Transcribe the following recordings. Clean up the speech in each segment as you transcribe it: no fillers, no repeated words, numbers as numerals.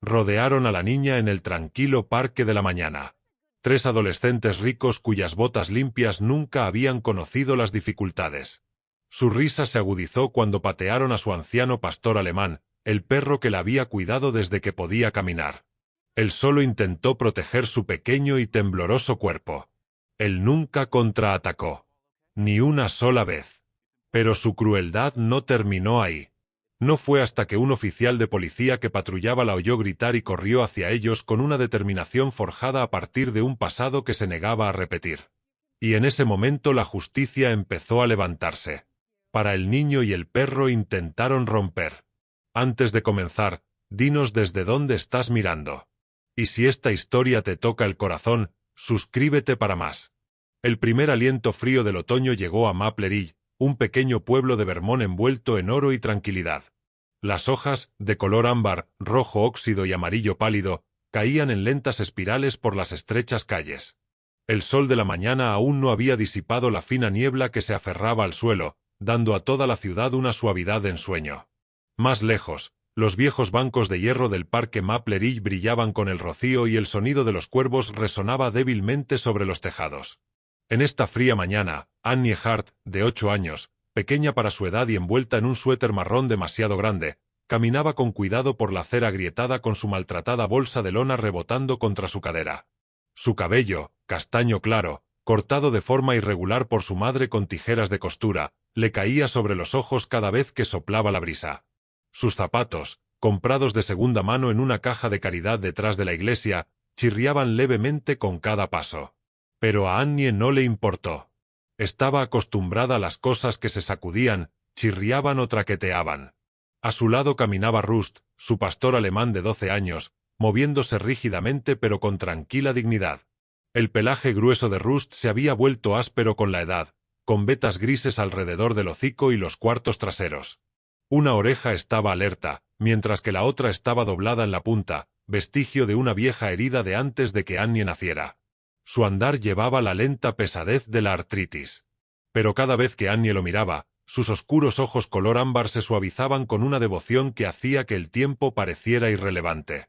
Rodearon a la niña en el tranquilo parque de la mañana. 3 adolescentes ricos cuyas botas limpias nunca habían conocido las dificultades. Su risa se agudizó cuando patearon a su anciano pastor alemán, el perro que la había cuidado desde que podía caminar. Él solo intentó proteger su pequeño y tembloroso cuerpo. Él nunca contraatacó. Ni una sola vez. Pero su crueldad no terminó ahí. No fue hasta que un oficial de policía que patrullaba la oyó gritar y corrió hacia ellos con una determinación forjada a partir de un pasado que se negaba a repetir. Y en ese momento la justicia empezó a levantarse. Para el niño y el perro intentaron romper. Antes de comenzar, dinos desde dónde estás mirando. Y si esta historia te toca el corazón, suscríbete para más. El primer aliento frío del otoño llegó a Maple Ridge, un pequeño pueblo de Vermont envuelto en oro y tranquilidad. Las hojas, de color ámbar, rojo óxido y amarillo pálido, caían en lentas espirales por las estrechas calles. El sol de la mañana aún no había disipado la fina niebla que se aferraba al suelo, dando a toda la ciudad una suavidad de ensueño. Más lejos, los viejos bancos de hierro del parque Maple Ridge brillaban con el rocío y el sonido de los cuervos resonaba débilmente sobre los tejados. En esta fría mañana, Annie Hart, de 8 años, pequeña para su edad y envuelta en un suéter marrón demasiado grande, caminaba con cuidado por la acera agrietada con su maltratada bolsa de lona rebotando contra su cadera. Su cabello, castaño claro, cortado de forma irregular por su madre con tijeras de costura, le caía sobre los ojos cada vez que soplaba la brisa. Sus zapatos, comprados de segunda mano en una caja de caridad detrás de la iglesia, chirriaban levemente con cada paso. Pero a Annie no le importó. Estaba acostumbrada a las cosas que se sacudían, chirriaban o traqueteaban. A su lado caminaba Rust, su pastor alemán de 12 años, moviéndose rígidamente pero con tranquila dignidad. El pelaje grueso de Rust se había vuelto áspero con la edad, con vetas grises alrededor del hocico y los cuartos traseros. Una oreja estaba alerta, mientras que la otra estaba doblada en la punta, vestigio de una vieja herida de antes de que Annie naciera. Su andar llevaba la lenta pesadez de la artritis. Pero cada vez que Annie lo miraba, sus oscuros ojos color ámbar se suavizaban con una devoción que hacía que el tiempo pareciera irrelevante.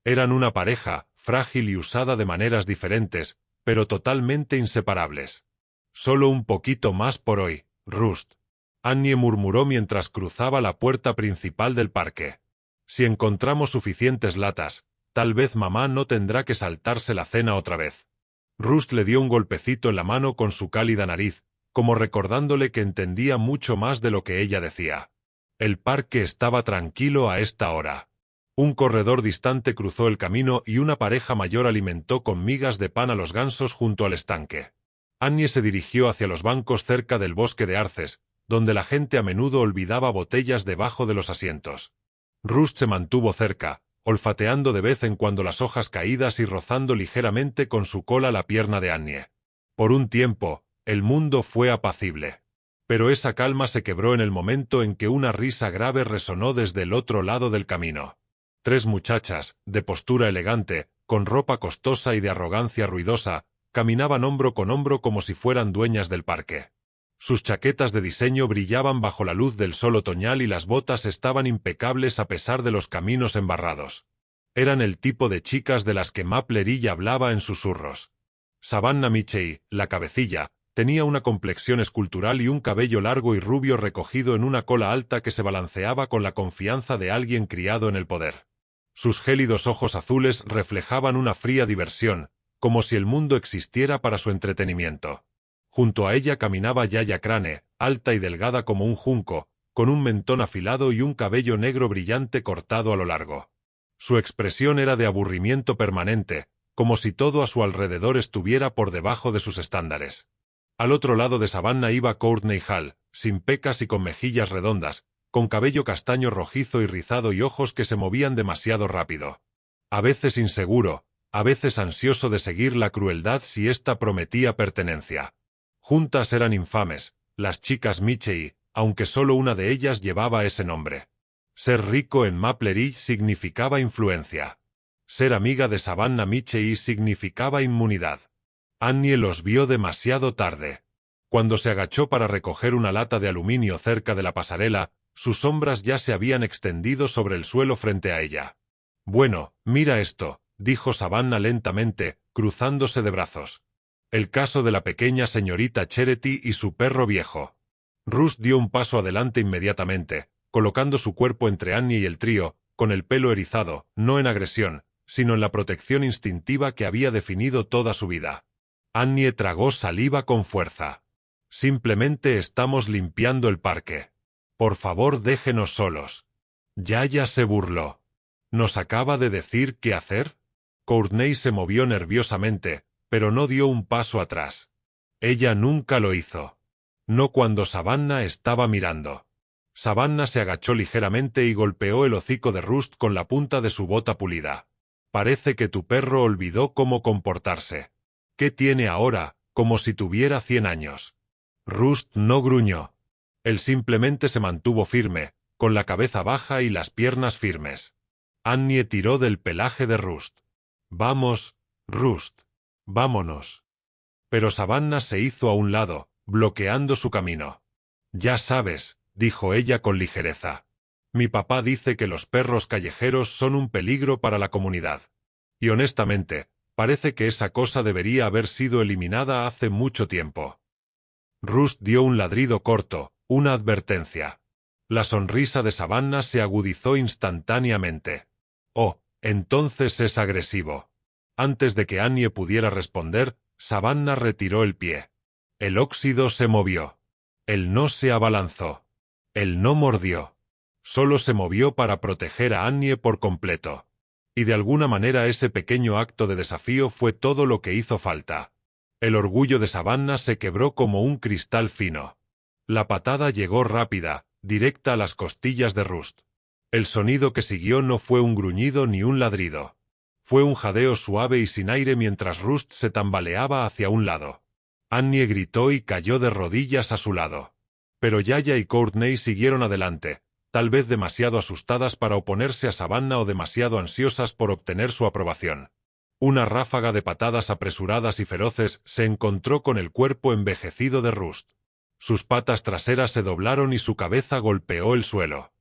Eran una pareja, frágil y usada de maneras diferentes, pero totalmente inseparables. Solo un poquito más por hoy, Rust. Annie murmuró mientras cruzaba la puerta principal del parque. Si encontramos suficientes latas, tal vez mamá no tendrá que saltarse la cena otra vez. Rust le dio un golpecito en la mano con su cálida nariz, como recordándole que entendía mucho más de lo que ella decía. El parque estaba tranquilo a esta hora. Un corredor distante cruzó el camino y una pareja mayor alimentó con migas de pan a los gansos junto al estanque. Annie se dirigió hacia los bancos cerca del bosque de arces, donde la gente a menudo olvidaba botellas debajo de los asientos. Rust se mantuvo cerca, olfateando de vez en cuando las hojas caídas y rozando ligeramente con su cola la pierna de Annie. Por un tiempo, el mundo fue apacible. Pero esa calma se quebró en el momento en que una risa grave resonó desde el otro lado del camino. 3 muchachas, de postura elegante, con ropa costosa y de arrogancia ruidosa, caminaban hombro con hombro como si fueran dueñas del parque. Sus chaquetas de diseño brillaban bajo la luz del sol otoñal y las botas estaban impecables a pesar de los caminos embarrados. Eran el tipo de chicas de las que Maple Ridge hablaba en susurros. Savannah Mitchell, la cabecilla, tenía una complexión escultural y un cabello largo y rubio recogido en una cola alta que se balanceaba con la confianza de alguien criado en el poder. Sus gélidos ojos azules reflejaban una fría diversión, como si el mundo existiera para su entretenimiento. Junto a ella caminaba Yaya Crane, alta y delgada como un junco, con un mentón afilado y un cabello negro brillante cortado a lo largo. Su expresión era de aburrimiento permanente, como si todo a su alrededor estuviera por debajo de sus estándares. Al otro lado de Savannah iba Courtney Hall, sin pecas y con mejillas redondas, con cabello castaño rojizo y rizado y ojos que se movían demasiado rápido. A veces inseguro, a veces ansioso de seguir la crueldad si ésta prometía pertenencia. Juntas eran infames, las chicas Mitchell, aunque solo una de ellas llevaba ese nombre. Ser rico en Maple Ridge significaba influencia. Ser amiga de Savannah Mitchell significaba inmunidad. Annie los vio demasiado tarde. Cuando se agachó para recoger una lata de aluminio cerca de la pasarela, sus sombras ya se habían extendido sobre el suelo frente a ella. Bueno, mira esto, dijo Savannah lentamente, cruzándose de brazos. El caso de la pequeña señorita Charity y su perro viejo. Rust dio un paso adelante inmediatamente, colocando su cuerpo entre Annie y el trío, con el pelo erizado, no en agresión, sino en la protección instintiva que había definido toda su vida. Annie tragó saliva con fuerza. Simplemente estamos limpiando el parque. Por favor, déjenos solos. Yaya se burló. ¿Nos acaba de decir qué hacer? Courtney se movió nerviosamente, pero no dio un paso atrás. Ella nunca lo hizo. No cuando Savannah estaba mirando. Savannah se agachó ligeramente y golpeó el hocico de Rust con la punta de su bota pulida. Parece que tu perro olvidó cómo comportarse. ¿Qué tiene ahora, como si tuviera 100 años? Rust no gruñó. Él simplemente se mantuvo firme, con la cabeza baja y las piernas firmes. Annie tiró del pelaje de Rust. Vamos, Rust. Vámonos. Pero Savannah se hizo a un lado, bloqueando su camino. Ya sabes, dijo ella con ligereza. Mi papá dice que los perros callejeros son un peligro para la comunidad. Y honestamente, parece que esa cosa debería haber sido eliminada hace mucho tiempo. Rust dio un ladrido corto, una advertencia. La sonrisa de Savannah se agudizó instantáneamente. Oh, entonces es agresivo. Antes de que Annie pudiera responder, Savannah retiró el pie. El óxido se movió. Él no se abalanzó. Él no mordió. Solo se movió para proteger a Annie por completo. Y de alguna manera ese pequeño acto de desafío fue todo lo que hizo falta. El orgullo de Savannah se quebró como un cristal fino. La patada llegó rápida, directa a las costillas de Rust. El sonido que siguió no fue un gruñido ni un ladrido. Fue un jadeo suave y sin aire mientras Rust se tambaleaba hacia un lado. Annie gritó y cayó de rodillas a su lado. Pero Yaya y Courtney siguieron adelante, tal vez demasiado asustadas para oponerse a Savannah o demasiado ansiosas por obtener su aprobación. Una ráfaga de patadas apresuradas y feroces se encontró con el cuerpo envejecido de Rust. Sus patas traseras se doblaron y su cabeza golpeó el suelo.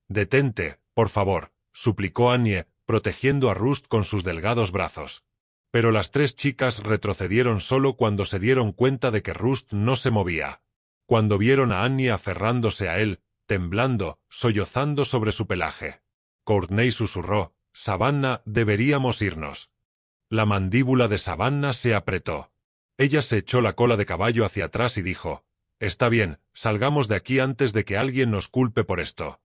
«Detente, por favor», suplicó Annie, protegiendo a Rust con sus delgados brazos. Pero las tres chicas retrocedieron solo cuando se dieron cuenta de que Rust no se movía. Cuando vieron a Annie aferrándose a él, temblando, sollozando sobre su pelaje. Courtney susurró, «Savannah, deberíamos irnos». La mandíbula de Savannah se apretó. Ella se echó la cola de caballo hacia atrás y dijo, «Está bien, salgamos de aquí antes de que alguien nos culpe por esto».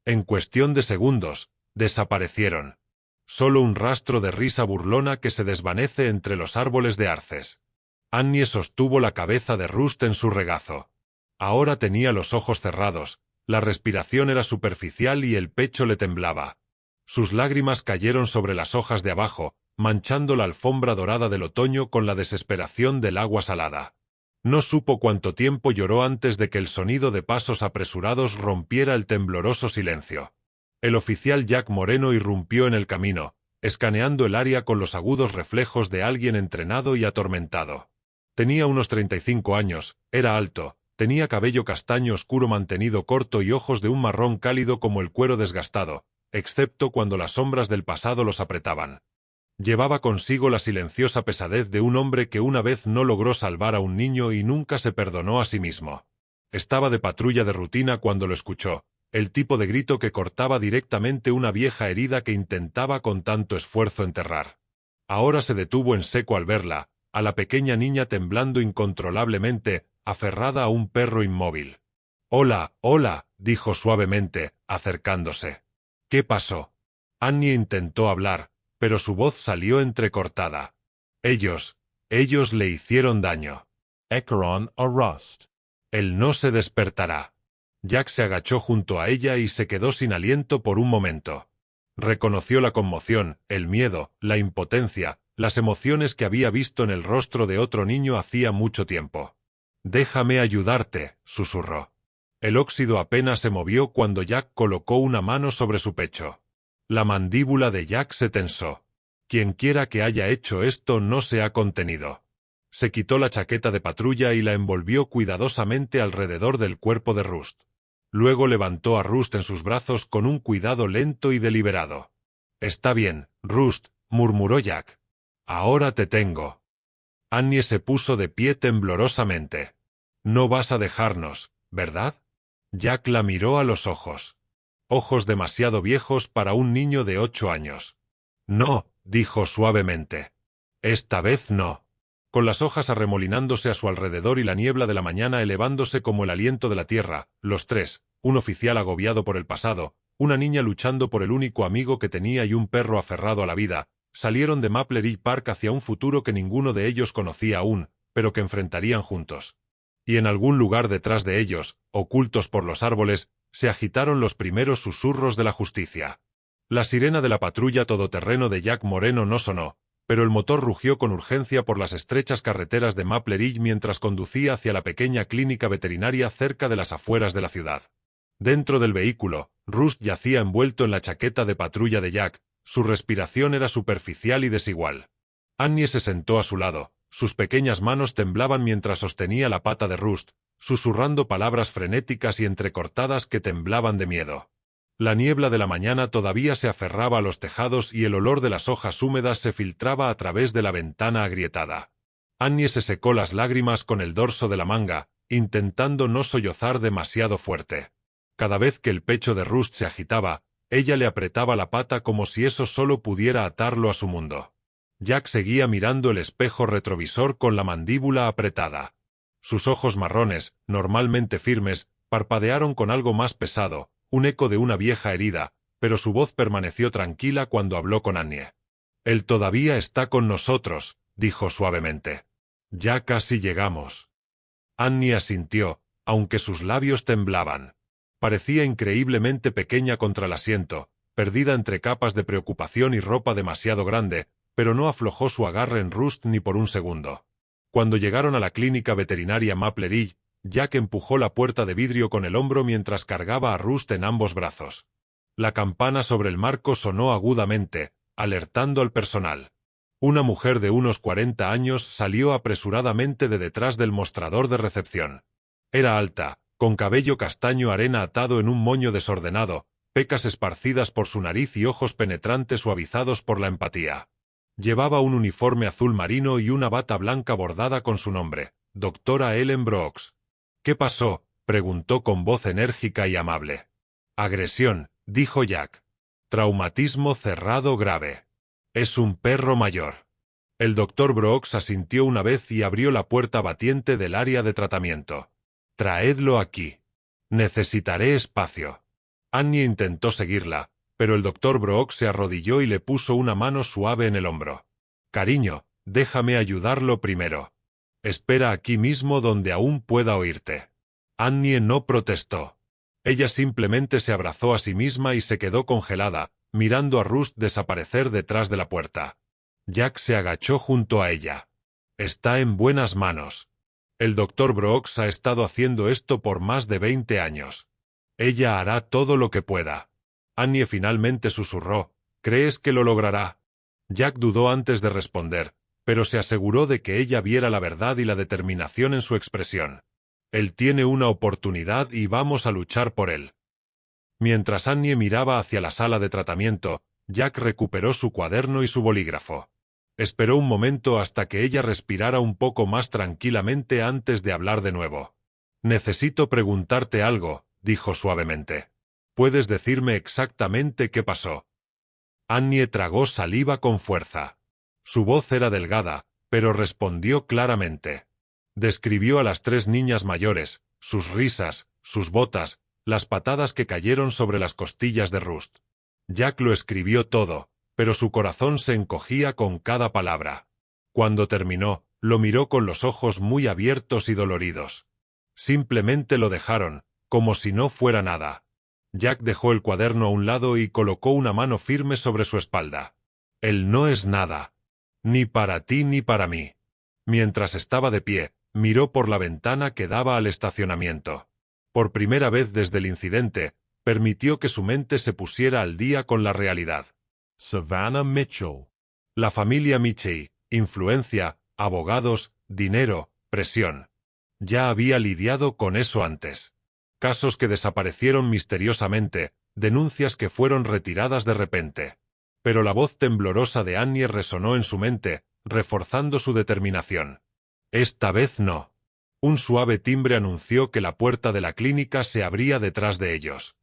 En cuestión de segundos, desaparecieron. Solo un rastro de risa burlona que se desvanece entre los árboles de arces. Annie sostuvo la cabeza de Rust en su regazo. Ahora tenía los ojos cerrados, la respiración era superficial y el pecho le temblaba. Sus lágrimas cayeron sobre las hojas de abajo, manchando la alfombra dorada del otoño con la desesperación del agua salada. No supo cuánto tiempo lloró antes de que el sonido de pasos apresurados rompiera el tembloroso silencio. El oficial Jack Moreno irrumpió en el camino, escaneando el área con los agudos reflejos de alguien entrenado y atormentado. Tenía unos 35 años, era alto, tenía cabello castaño oscuro mantenido corto y ojos de un marrón cálido como el cuero desgastado, excepto cuando las sombras del pasado los apretaban. Llevaba consigo la silenciosa pesadez de un hombre que una vez no logró salvar a un niño y nunca se perdonó a sí mismo. Estaba de patrulla de rutina cuando lo escuchó, el tipo de grito que cortaba directamente una vieja herida que intentaba con tanto esfuerzo enterrar. Ahora se detuvo en seco al verla, a la pequeña niña temblando incontrolablemente, aferrada a un perro inmóvil. «Hola, hola», dijo suavemente, acercándose. «¿Qué pasó?» Annie intentó hablar, pero su voz salió entrecortada. Ellos le hicieron daño. Acheron o Rust. Él no se despertará. Jack se agachó junto a ella y se quedó sin aliento por un momento. Reconoció la conmoción, el miedo, la impotencia, las emociones que había visto en el rostro de otro niño hacía mucho tiempo. «Déjame ayudarte», susurró. El óxido apenas se movió cuando Jack colocó una mano sobre su pecho. La mandíbula de Jack se tensó. Quienquiera que haya hecho esto no se ha contenido. Se quitó la chaqueta de patrulla y la envolvió cuidadosamente alrededor del cuerpo de Rust. Luego levantó a Rust en sus brazos con un cuidado lento y deliberado. Está bien, Rust, murmuró Jack. Ahora te tengo. Annie se puso de pie temblorosamente. No vas a dejarnos, ¿verdad? Jack la miró a los ojos. Ojos demasiado viejos para un niño de 8 años. No, dijo suavemente. Esta vez no. Con las hojas arremolinándose a su alrededor y la niebla de la mañana elevándose como el aliento de la tierra, los tres, un oficial agobiado por el pasado, una niña luchando por el único amigo que tenía y un perro aferrado a la vida, salieron de Maple Ridge Park hacia un futuro que ninguno de ellos conocía aún, pero que enfrentarían juntos. Y en algún lugar detrás de ellos, ocultos por los árboles, se agitaron los primeros susurros de la justicia. La sirena de la patrulla todoterreno de Jack Moreno no sonó, pero el motor rugió con urgencia por las estrechas carreteras de Maple Ridge mientras conducía hacia la pequeña clínica veterinaria cerca de las afueras de la ciudad. Dentro del vehículo, Rust yacía envuelto en la chaqueta de patrulla de Jack, su respiración era superficial y desigual. Annie se sentó a su lado, sus pequeñas manos temblaban mientras sostenía la pata de Rust, susurrando palabras frenéticas y entrecortadas que temblaban de miedo. La niebla de la mañana todavía se aferraba a los tejados y el olor de las hojas húmedas se filtraba a través de la ventana agrietada. Annie se secó las lágrimas con el dorso de la manga, intentando no sollozar demasiado fuerte. Cada vez que el pecho de Rust se agitaba, ella le apretaba la pata como si eso solo pudiera atarlo a su mundo. Jack seguía mirando el espejo retrovisor con la mandíbula apretada. Sus ojos marrones, normalmente firmes, parpadearon con algo más pesado, un eco de una vieja herida, pero su voz permaneció tranquila cuando habló con Annie. «Él todavía está con nosotros», dijo suavemente. «Ya casi llegamos». Annie asintió, aunque sus labios temblaban. Parecía increíblemente pequeña contra el asiento, perdida entre capas de preocupación y ropa demasiado grande, pero no aflojó su agarre en Rust ni por un segundo. Cuando llegaron a la clínica veterinaria Maple Ridge, Jack empujó la puerta de vidrio con el hombro mientras cargaba a Rust en ambos brazos. La campana sobre el marco sonó agudamente, alertando al personal. Una mujer de unos 40 años salió apresuradamente de detrás del mostrador de recepción. Era alta, con cabello castaño arena atado en un moño desordenado, pecas esparcidas por su nariz y ojos penetrantes suavizados por la empatía. Llevaba un uniforme azul marino y una bata blanca bordada con su nombre, Doctora Ellen Brooks. «¿Qué pasó?», preguntó con voz enérgica y amable. «Agresión», dijo Jack. «Traumatismo cerrado grave. Es un perro mayor». El doctor Brooks asintió una vez y abrió la puerta batiente del área de tratamiento. «Traedlo aquí. Necesitaré espacio». Annie intentó seguirla, pero el doctor Brooks se arrodilló y le puso una mano suave en el hombro. «Cariño, déjame ayudarlo primero. Espera aquí mismo donde aún pueda oírte». Annie no protestó. Ella simplemente se abrazó a sí misma y se quedó congelada, mirando a Rust desaparecer detrás de la puerta. Jack se agachó junto a ella. «Está en buenas manos. El doctor Brooks ha estado haciendo esto por más de 20 años. Ella hará todo lo que pueda». Annie finalmente susurró, «¿Crees que lo logrará?». Jack dudó antes de responder, pero se aseguró de que ella viera la verdad y la determinación en su expresión. «Él tiene una oportunidad y vamos a luchar por él». Mientras Annie miraba hacia la sala de tratamiento, Jack recuperó su cuaderno y su bolígrafo. Esperó un momento hasta que ella respirara un poco más tranquilamente antes de hablar de nuevo. «Necesito preguntarte algo», dijo suavemente. «¿Puedes decirme exactamente qué pasó?». Annie tragó saliva con fuerza. Su voz era delgada, pero respondió claramente. Describió a las 3 niñas mayores, sus risas, sus botas, las patadas que cayeron sobre las costillas de Rust. Jack lo escribió todo, pero su corazón se encogía con cada palabra. Cuando terminó, lo miró con los ojos muy abiertos y doloridos. Simplemente lo dejaron, como si no fuera nada. Jack dejó el cuaderno a un lado y colocó una mano firme sobre su espalda. «Él no es nada. Ni para ti ni para mí». Mientras estaba de pie, miró por la ventana que daba al estacionamiento. Por primera vez desde el incidente, permitió que su mente se pusiera al día con la realidad. Savannah Mitchell. La familia Mitchell, influencia, abogados, dinero, presión. Ya había lidiado con eso antes. Casos que desaparecieron misteriosamente, denuncias que fueron retiradas de repente. Pero la voz temblorosa de Annie resonó en su mente, reforzando su determinación. Esta vez no. Un suave timbre anunció que la puerta de la clínica se abría detrás de ellos.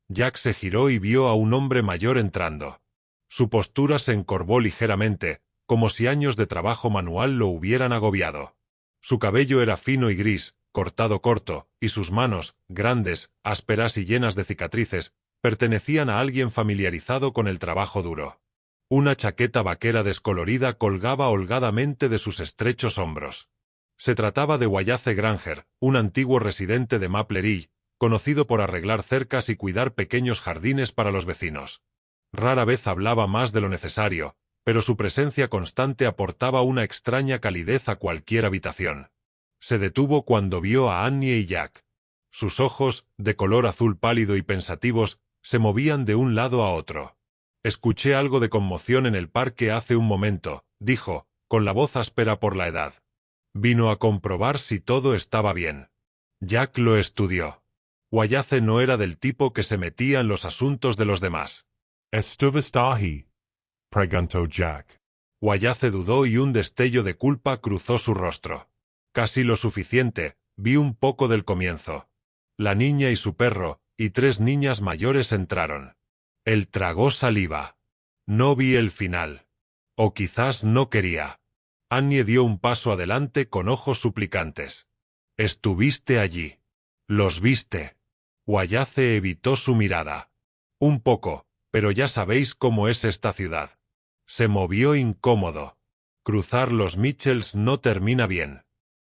Jack se giró y vio a un hombre mayor entrando. Su postura se encorvó ligeramente, como si años de trabajo manual lo hubieran agobiado. Su cabello era fino y gris, cortado corto, y sus manos, grandes, ásperas y llenas de cicatrices, pertenecían a alguien familiarizado con el trabajo duro. Una chaqueta vaquera descolorida colgaba holgadamente de sus estrechos hombros. Se trataba de Wallace Granger, un antiguo residente de Maple Ridge, conocido por arreglar cercas y cuidar pequeños jardines para los vecinos. Rara vez hablaba más de lo necesario, pero su presencia constante aportaba una extraña calidez a cualquier habitación. Se detuvo cuando vio a Annie y Jack. Sus ojos, de color azul pálido y pensativos, se movían de un lado a otro. Escuché algo de conmoción en el parque hace un momento, dijo, con la voz áspera por la edad. Vino a comprobar si todo estaba bien. Jack lo estudió. Wallace no era del tipo que se metía en los asuntos de los demás. ¿Está ahí?, preguntó Jack. Wallace dudó y un destello de culpa cruzó su rostro. Casi lo suficiente, vi un poco del comienzo. La niña y su perro, y 3 niñas mayores entraron. Él tragó saliva. No vi el final. O quizás no quería. Annie dio un paso adelante con ojos suplicantes. Estuviste allí. Los viste. Wallace evitó su mirada. Un poco, pero ya sabéis cómo es esta ciudad. Se movió incómodo. Cruzar los Mitchells no termina bien.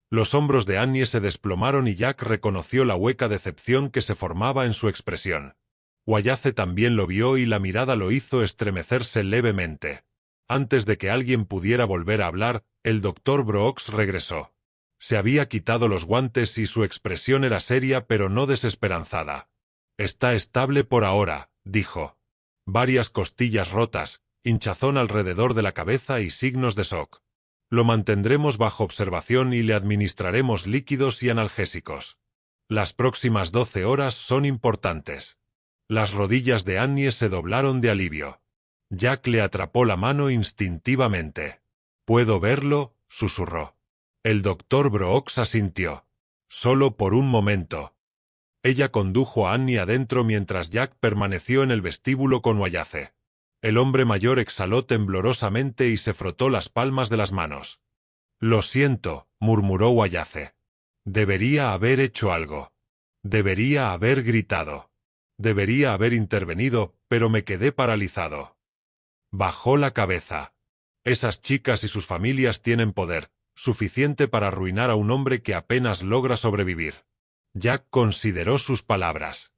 Los hombros de Annie se desplomaron y Jack reconoció la hueca decepción que se formaba en su expresión. Wallace también lo vio y la mirada lo hizo estremecerse levemente. Antes de que alguien pudiera volver a hablar, el Dr. Brooks regresó. Se había quitado los guantes y su expresión era seria pero no desesperanzada. Está estable por ahora, dijo. Varias costillas rotas, hinchazón alrededor de la cabeza y signos de shock. Lo mantendremos bajo observación y le administraremos líquidos y analgésicos. Las próximas 12 horas son importantes. Las rodillas de Annie se doblaron de alivio. Jack le atrapó la mano instintivamente. «¿Puedo verlo?», susurró. El Dr. Brooks asintió. Solo por un momento. Ella condujo a Annie adentro mientras Jack permaneció en el vestíbulo con Wallace. El hombre mayor exhaló temblorosamente y se frotó las palmas de las manos. «Lo siento», murmuró Wallace. «Debería haber hecho algo. Debería haber gritado. Debería haber intervenido, pero me quedé paralizado». Bajó la cabeza. Esas chicas y sus familias tienen poder, suficiente para arruinar a un hombre que apenas logra sobrevivir. Jack consideró sus palabras.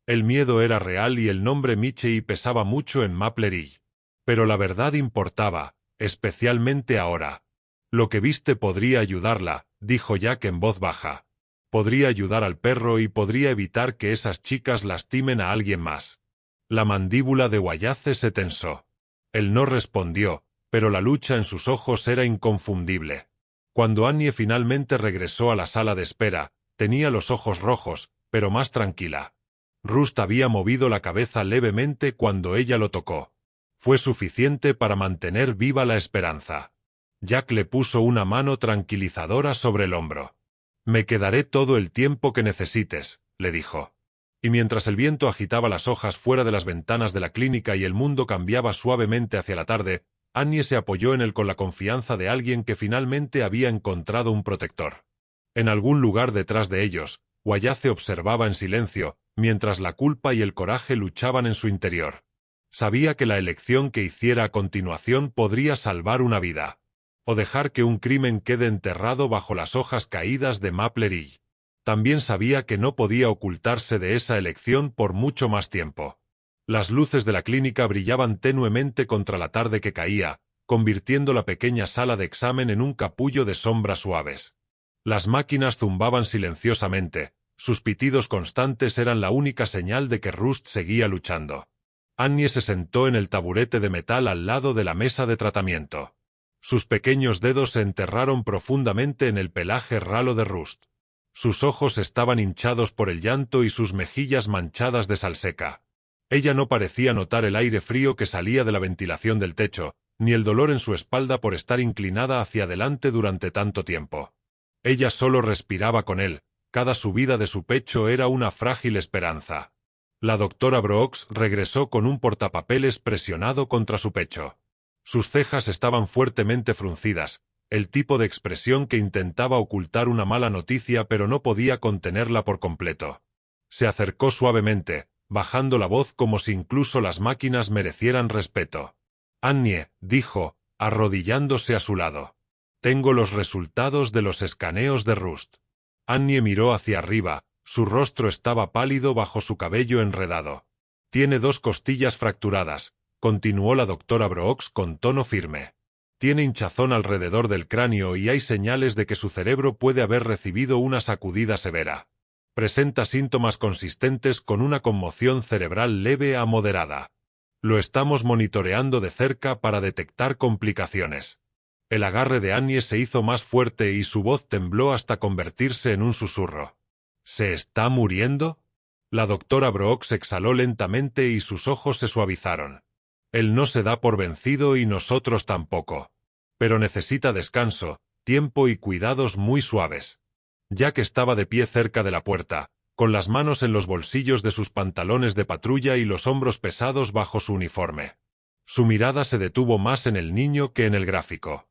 El miedo era real y el nombre Michie pesaba mucho en Maple Ridge. Pero la verdad importaba, especialmente ahora. «Lo que viste podría ayudarla», dijo Jack en voz baja. «Podría ayudar al perro y podría evitar que esas chicas lastimen a alguien más». La mandíbula de Wallace se tensó. Él no respondió, pero la lucha en sus ojos era inconfundible. Cuando Annie finalmente regresó a la sala de espera, tenía los ojos rojos, pero más tranquila. Rust había movido la cabeza levemente cuando ella lo tocó. Fue suficiente para mantener viva la esperanza. Jack le puso una mano tranquilizadora sobre el hombro. «Me quedaré todo el tiempo que necesites», le dijo. Y mientras el viento agitaba las hojas fuera de las ventanas de la clínica y el mundo cambiaba suavemente hacia la tarde, Annie se apoyó en él con la confianza de alguien que finalmente había encontrado un protector. En algún lugar detrás de ellos, Wallace observaba en silencio, mientras la culpa y el coraje luchaban en su interior. Sabía que la elección que hiciera a continuación podría salvar una vida. O dejar que un crimen quede enterrado bajo las hojas caídas de Maple Ridge. También sabía que no podía ocultarse de esa elección por mucho más tiempo. Las luces de la clínica brillaban tenuemente contra la tarde que caía, convirtiendo la pequeña sala de examen en un capullo de sombras suaves. Las máquinas zumbaban silenciosamente, sus pitidos constantes eran la única señal de que Rust seguía luchando. Annie se sentó en el taburete de metal al lado de la mesa de tratamiento. Sus pequeños dedos se enterraron profundamente en el pelaje ralo de Rust. Sus ojos estaban hinchados por el llanto y sus mejillas manchadas de sal seca. Ella no parecía notar el aire frío que salía de la ventilación del techo, ni el dolor en su espalda por estar inclinada hacia adelante durante tanto tiempo. Ella solo respiraba con él, cada subida de su pecho era una frágil esperanza. La doctora Brooks regresó con un portapapeles presionado contra su pecho. Sus cejas estaban fuertemente fruncidas, el tipo de expresión que intentaba ocultar una mala noticia pero no podía contenerla por completo. Se acercó suavemente, bajando la voz como si incluso las máquinas merecieran respeto. «Annie», dijo, arrodillándose a su lado. «Tengo los resultados de los escaneos de Rust». Annie miró hacia arriba, su rostro estaba pálido bajo su cabello enredado. «Tiene 2 costillas fracturadas», continuó la doctora Brooks con tono firme. «Tiene hinchazón alrededor del cráneo y hay señales de que su cerebro puede haber recibido una sacudida severa. Presenta síntomas consistentes con una conmoción cerebral leve a moderada. Lo estamos monitoreando de cerca para detectar complicaciones». El agarre de Annie se hizo más fuerte y su voz tembló hasta convertirse en un susurro. «¿Se está muriendo?». La doctora Brooks exhaló lentamente y sus ojos se suavizaron. «Él no se da por vencido y nosotros tampoco. Pero necesita descanso, tiempo y cuidados muy suaves». Jack estaba de pie cerca de la puerta, con las manos en los bolsillos de sus pantalones de patrulla y los hombros pesados bajo su uniforme. Su mirada se detuvo más en el niño que en el gráfico.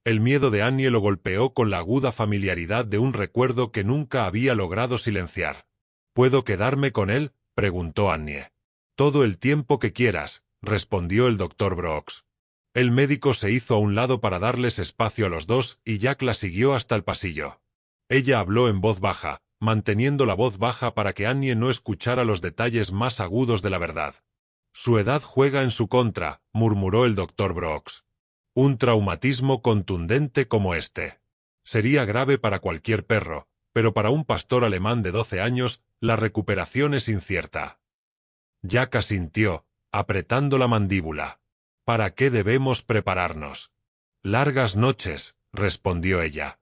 El miedo de Annie lo golpeó con la aguda familiaridad de un recuerdo que nunca había logrado silenciar. «¿Puedo quedarme con él?», preguntó Annie. «Todo el tiempo que quieras», respondió el doctor Brooks. El médico se hizo a un lado para darles espacio a los dos y Jack la siguió hasta el pasillo. Ella habló en voz baja, manteniendo la voz baja para que Annie no escuchara los detalles más agudos de la verdad. «Su edad juega en su contra», murmuró el doctor Brooks. «Un traumatismo contundente como este. Sería grave para cualquier perro, pero para un pastor alemán de 12 años, la recuperación es incierta». Jack asintió, apretando la mandíbula. «¿Para qué debemos prepararnos?». «Largas noches», respondió ella.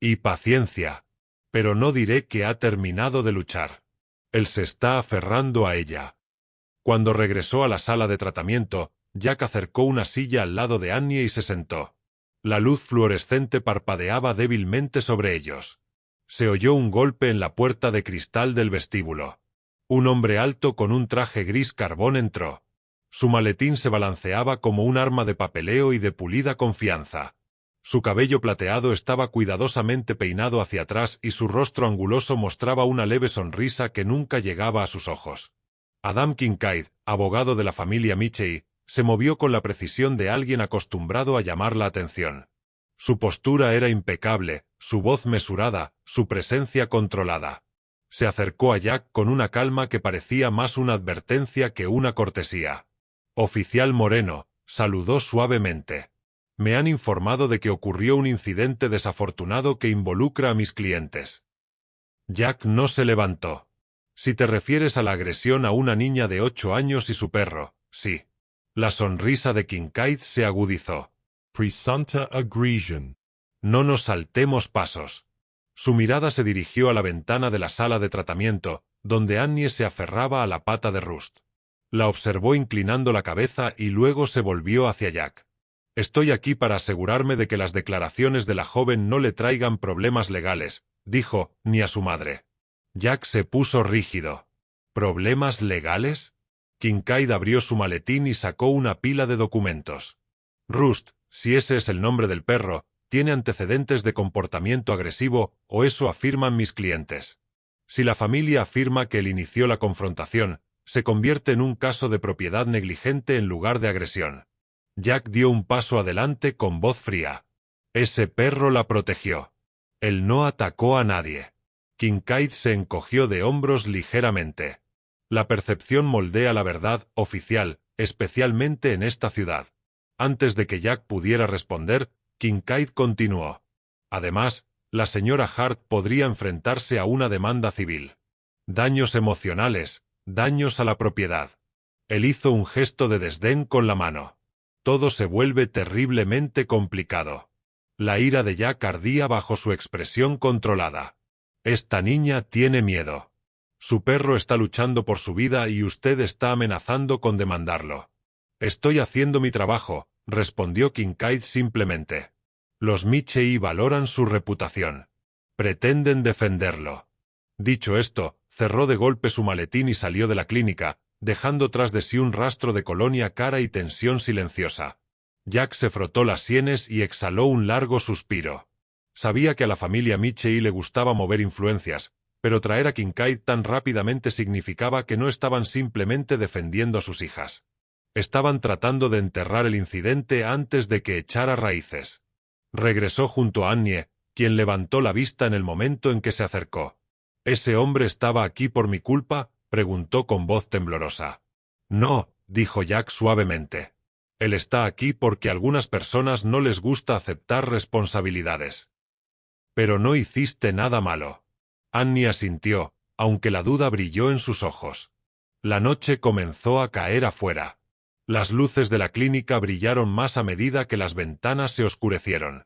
«Y paciencia. Pero no diré que ha terminado de luchar». Él se está aferrando a ella. Cuando regresó a la sala de tratamiento, Jack acercó una silla al lado de Annie y se sentó. La luz fluorescente parpadeaba débilmente sobre ellos. Se oyó un golpe en la puerta de cristal del vestíbulo. Un hombre alto con un traje gris carbón entró. Su maletín se balanceaba como un arma de papeleo y de pulida confianza. Su cabello plateado estaba cuidadosamente peinado hacia atrás y su rostro anguloso mostraba una leve sonrisa que nunca llegaba a sus ojos. Adam Kincaid, abogado de la familia Michey, se movió con la precisión de alguien acostumbrado a llamar la atención. Su postura era impecable, su voz mesurada, su presencia controlada. Se acercó a Jack con una calma que parecía más una advertencia que una cortesía. «Oficial Moreno», saludó suavemente. «Me han informado de que ocurrió un incidente desafortunado que involucra a mis clientes». Jack no se levantó. «Si te refieres a la agresión a una niña de 8 años y su perro, sí». La sonrisa de Kincaid se agudizó. Presunta aggression. «No nos saltemos pasos». Su mirada se dirigió a la ventana de la sala de tratamiento, donde Annie se aferraba a la pata de Rust. La observó inclinando la cabeza y luego se volvió hacia Jack. «Estoy aquí para asegurarme de que las declaraciones de la joven no le traigan problemas legales», dijo, ni a su madre. Jack se puso rígido. «¿Problemas legales?». Kincaid abrió su maletín y sacó una pila de documentos. «Rust, si ese es el nombre del perro, tiene antecedentes de comportamiento agresivo, o eso afirman mis clientes. Si la familia afirma que él inició la confrontación, se convierte en un caso de propiedad negligente en lugar de agresión». Jack dio un paso adelante con voz fría. «Ese perro la protegió. Él no atacó a nadie». Kincaid se encogió de hombros ligeramente. «La percepción moldea la verdad, oficial, especialmente en esta ciudad». Antes de que Jack pudiera responder, Kincaid continuó. «Además, la señora Hart podría enfrentarse a una demanda civil. Daños emocionales, daños a la propiedad». Él hizo un gesto de desdén con la mano. Todo se vuelve terriblemente complicado. La ira de Jack ardía bajo su expresión controlada. «Esta niña tiene miedo». Su perro está luchando por su vida y usted está amenazando con demandarlo. Estoy haciendo mi trabajo, respondió Kincaid simplemente. Los Michei valoran su reputación. Pretenden defenderlo. Dicho esto, cerró de golpe su maletín y salió de la clínica, dejando tras de sí un rastro de colonia cara y tensión silenciosa. Jack se frotó las sienes y exhaló un largo suspiro. Sabía que a la familia Michei le gustaba mover influencias, pero traer a Kincaid tan rápidamente significaba que no estaban simplemente defendiendo a sus hijas. Estaban tratando de enterrar el incidente antes de que echara raíces. Regresó junto a Annie, quien levantó la vista en el momento en que se acercó. ¿Ese hombre estaba aquí por mi culpa?, preguntó con voz temblorosa. No, dijo Jack suavemente. Él está aquí porque a algunas personas no les gusta aceptar responsabilidades. Pero no hiciste nada malo. Annie asintió, aunque la duda brilló en sus ojos. La noche comenzó a caer afuera. Las luces de la clínica brillaron más a medida que las ventanas se oscurecieron.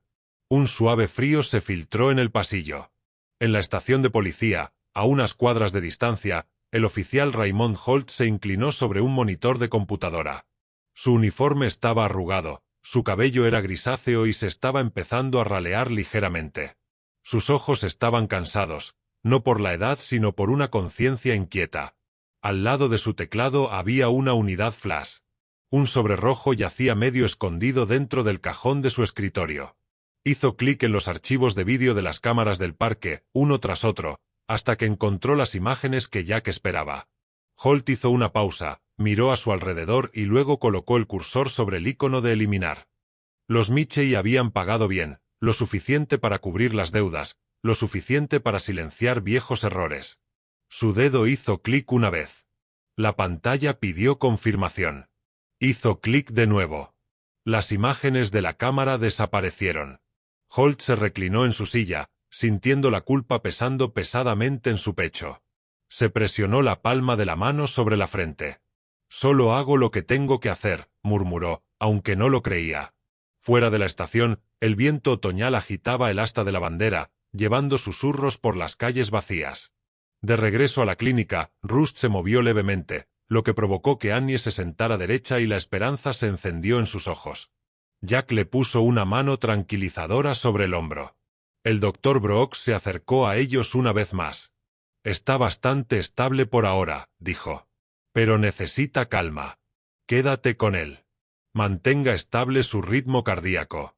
Un suave frío se filtró en el pasillo. En la estación de policía, a unas cuadras de distancia, el oficial Raymond Holt se inclinó sobre un monitor de computadora. Su uniforme estaba arrugado, su cabello era grisáceo y se estaba empezando a ralear ligeramente. Sus ojos estaban cansados, no por la edad sino por una conciencia inquieta. Al lado de su teclado había una unidad flash. Un sobre rojo yacía medio escondido dentro del cajón de su escritorio. Hizo clic en los archivos de vídeo de las cámaras del parque, uno tras otro, hasta que encontró las imágenes que Jack esperaba. Holt hizo una pausa, miró a su alrededor y luego colocó el cursor sobre el icono de eliminar. Los Michei habían pagado bien, lo suficiente para cubrir las deudas, lo suficiente para silenciar viejos errores. Su dedo hizo clic una vez. La pantalla pidió confirmación. Hizo clic de nuevo. Las imágenes de la cámara desaparecieron. Holt se reclinó en su silla, sintiendo la culpa pesando pesadamente en su pecho. Se presionó la palma de la mano sobre la frente. «Solo hago lo que tengo que hacer», murmuró, aunque no lo creía. Fuera de la estación, el viento otoñal agitaba el asta de la bandera, llevando susurros por las calles vacías. De regreso a la clínica, Rust se movió levemente, lo que provocó que Annie se sentara derecha y la esperanza se encendió en sus ojos. Jack le puso una mano tranquilizadora sobre el hombro. El doctor Brooks se acercó a ellos una vez más. «Está bastante estable por ahora», dijo. «Pero necesita calma. Quédate con él. Mantenga estable su ritmo cardíaco».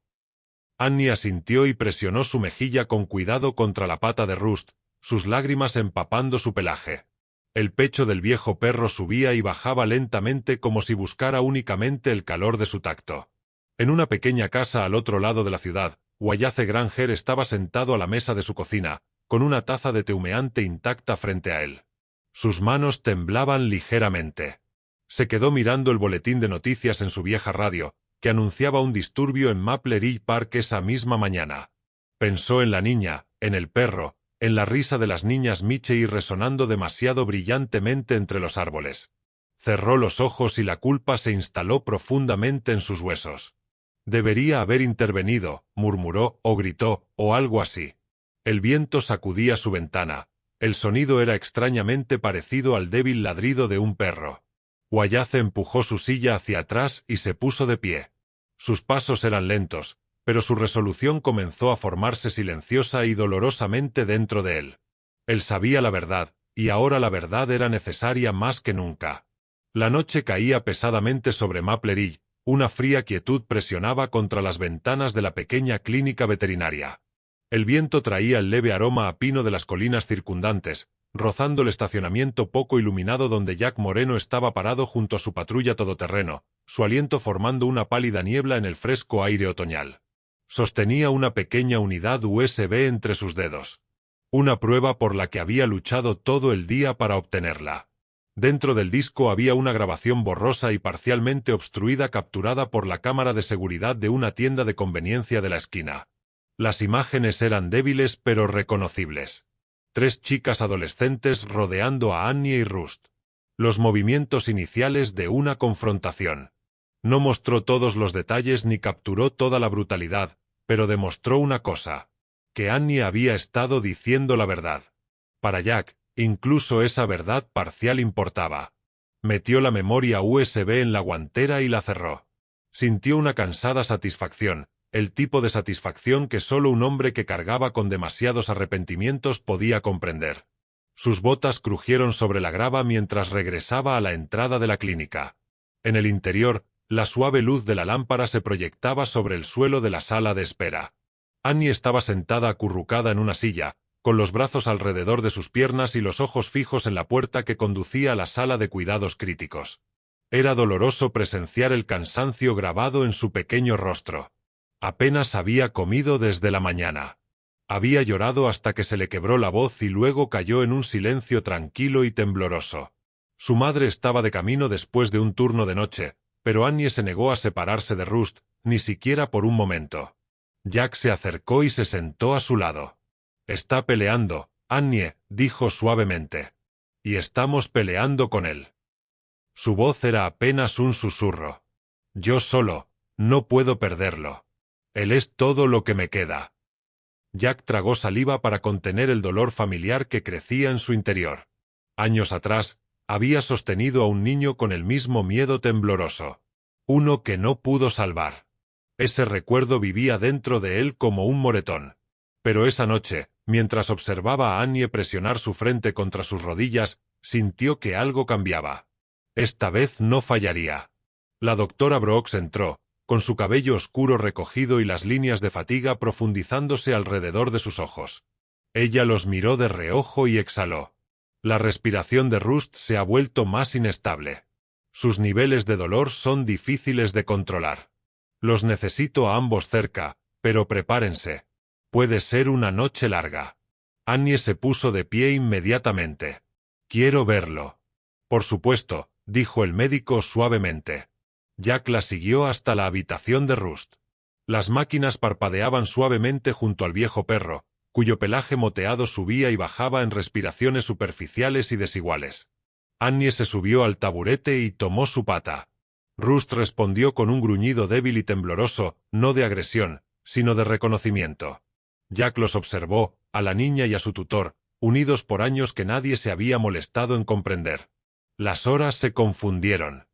Annie asintió y presionó su mejilla con cuidado contra la pata de Rust, sus lágrimas empapando su pelaje. El pecho del viejo perro subía y bajaba lentamente como si buscara únicamente el calor de su tacto. En una pequeña casa al otro lado de la ciudad, Wallace Granger estaba sentado a la mesa de su cocina, con una taza de té humeante intacta frente a él. Sus manos temblaban ligeramente. Se quedó mirando el boletín de noticias en su vieja radio, que anunciaba un disturbio en Maple Ridge Park esa misma mañana. Pensó en la niña, en el perro, en la risa de las niñas Michei resonando demasiado brillantemente entre los árboles. Cerró los ojos y la culpa se instaló profundamente en sus huesos. «Debería haber intervenido», murmuró, o gritó, o algo así. El viento sacudía su ventana. El sonido era extrañamente parecido al débil ladrido de un perro. Wallace empujó su silla hacia atrás y se puso de pie. Sus pasos eran lentos, pero su resolución comenzó a formarse silenciosa y dolorosamente dentro de él. Él sabía la verdad, y ahora la verdad era necesaria más que nunca. La noche caía pesadamente sobre Maple Ridge, una fría quietud presionaba contra las ventanas de la pequeña clínica veterinaria. El viento traía el leve aroma a pino de las colinas circundantes, rozando el estacionamiento poco iluminado donde Jack Moreno estaba parado junto a su patrulla todoterreno, su aliento formando una pálida niebla en el fresco aire otoñal. Sostenía una pequeña unidad USB entre sus dedos. Una prueba por la que había luchado todo el día para obtenerla. Dentro del disco había una grabación borrosa y parcialmente obstruida capturada por la cámara de seguridad de una tienda de conveniencia de la esquina. Las imágenes eran débiles pero reconocibles. 3 chicas adolescentes rodeando a Annie y Rust. Los movimientos iniciales de una confrontación. No mostró todos los detalles ni capturó toda la brutalidad, pero demostró una cosa: que Annie había estado diciendo la verdad. Para Jack, Incluso esa verdad parcial importaba. Metió la memoria USB en la guantera y la cerró. Sintió una cansada satisfacción, el tipo de satisfacción que solo un hombre que cargaba con demasiados arrepentimientos podía comprender. Sus botas crujieron sobre la grava mientras regresaba a la entrada de la clínica. En el interior, la suave luz de la lámpara se proyectaba sobre el suelo de la sala de espera. Annie estaba sentada acurrucada en una silla, con los brazos alrededor de sus piernas y los ojos fijos en la puerta que conducía a la sala de cuidados críticos. Era doloroso presenciar el cansancio grabado en su pequeño rostro. Apenas había comido desde la mañana. Había llorado hasta que se le quebró la voz y luego cayó en un silencio tranquilo y tembloroso. Su madre estaba de camino después de un turno de noche, pero Annie se negó a separarse de Rust, ni siquiera por un momento. Jack se acercó y se sentó a su lado. «Está peleando, Annie», dijo suavemente. «Y estamos peleando con él». Su voz era apenas un susurro. «Yo solo, no puedo perderlo. Él es todo lo que me queda». Jack tragó saliva para contener el dolor familiar que crecía en su interior. Años atrás, había sostenido a un niño con el mismo miedo tembloroso. Uno que no pudo salvar. Ese recuerdo vivía dentro de él como un moretón. Pero esa noche, mientras observaba a Annie presionar su frente contra sus rodillas, sintió que algo cambiaba. Esta vez no fallaría. La doctora Brooks entró, con su cabello oscuro recogido y las líneas de fatiga profundizándose alrededor de sus ojos. Ella los miró de reojo y exhaló. La respiración de Rust se ha vuelto más inestable. Sus niveles de dolor son difíciles de controlar. Los necesito a ambos cerca, pero prepárense. Puede ser una noche larga. Annie se puso de pie inmediatamente. «Quiero verlo». «Por supuesto», dijo el médico suavemente. Jack la siguió hasta la habitación de Rust. Las máquinas parpadeaban suavemente junto al viejo perro, cuyo pelaje moteado subía y bajaba en respiraciones superficiales y desiguales. Annie se subió al taburete y tomó su pata. Rust respondió con un gruñido débil y tembloroso, no de agresión, sino de reconocimiento. Jack los observó, a la niña y a su tutor, unidos por años que nadie se había molestado en comprender. Las horas se confundieron.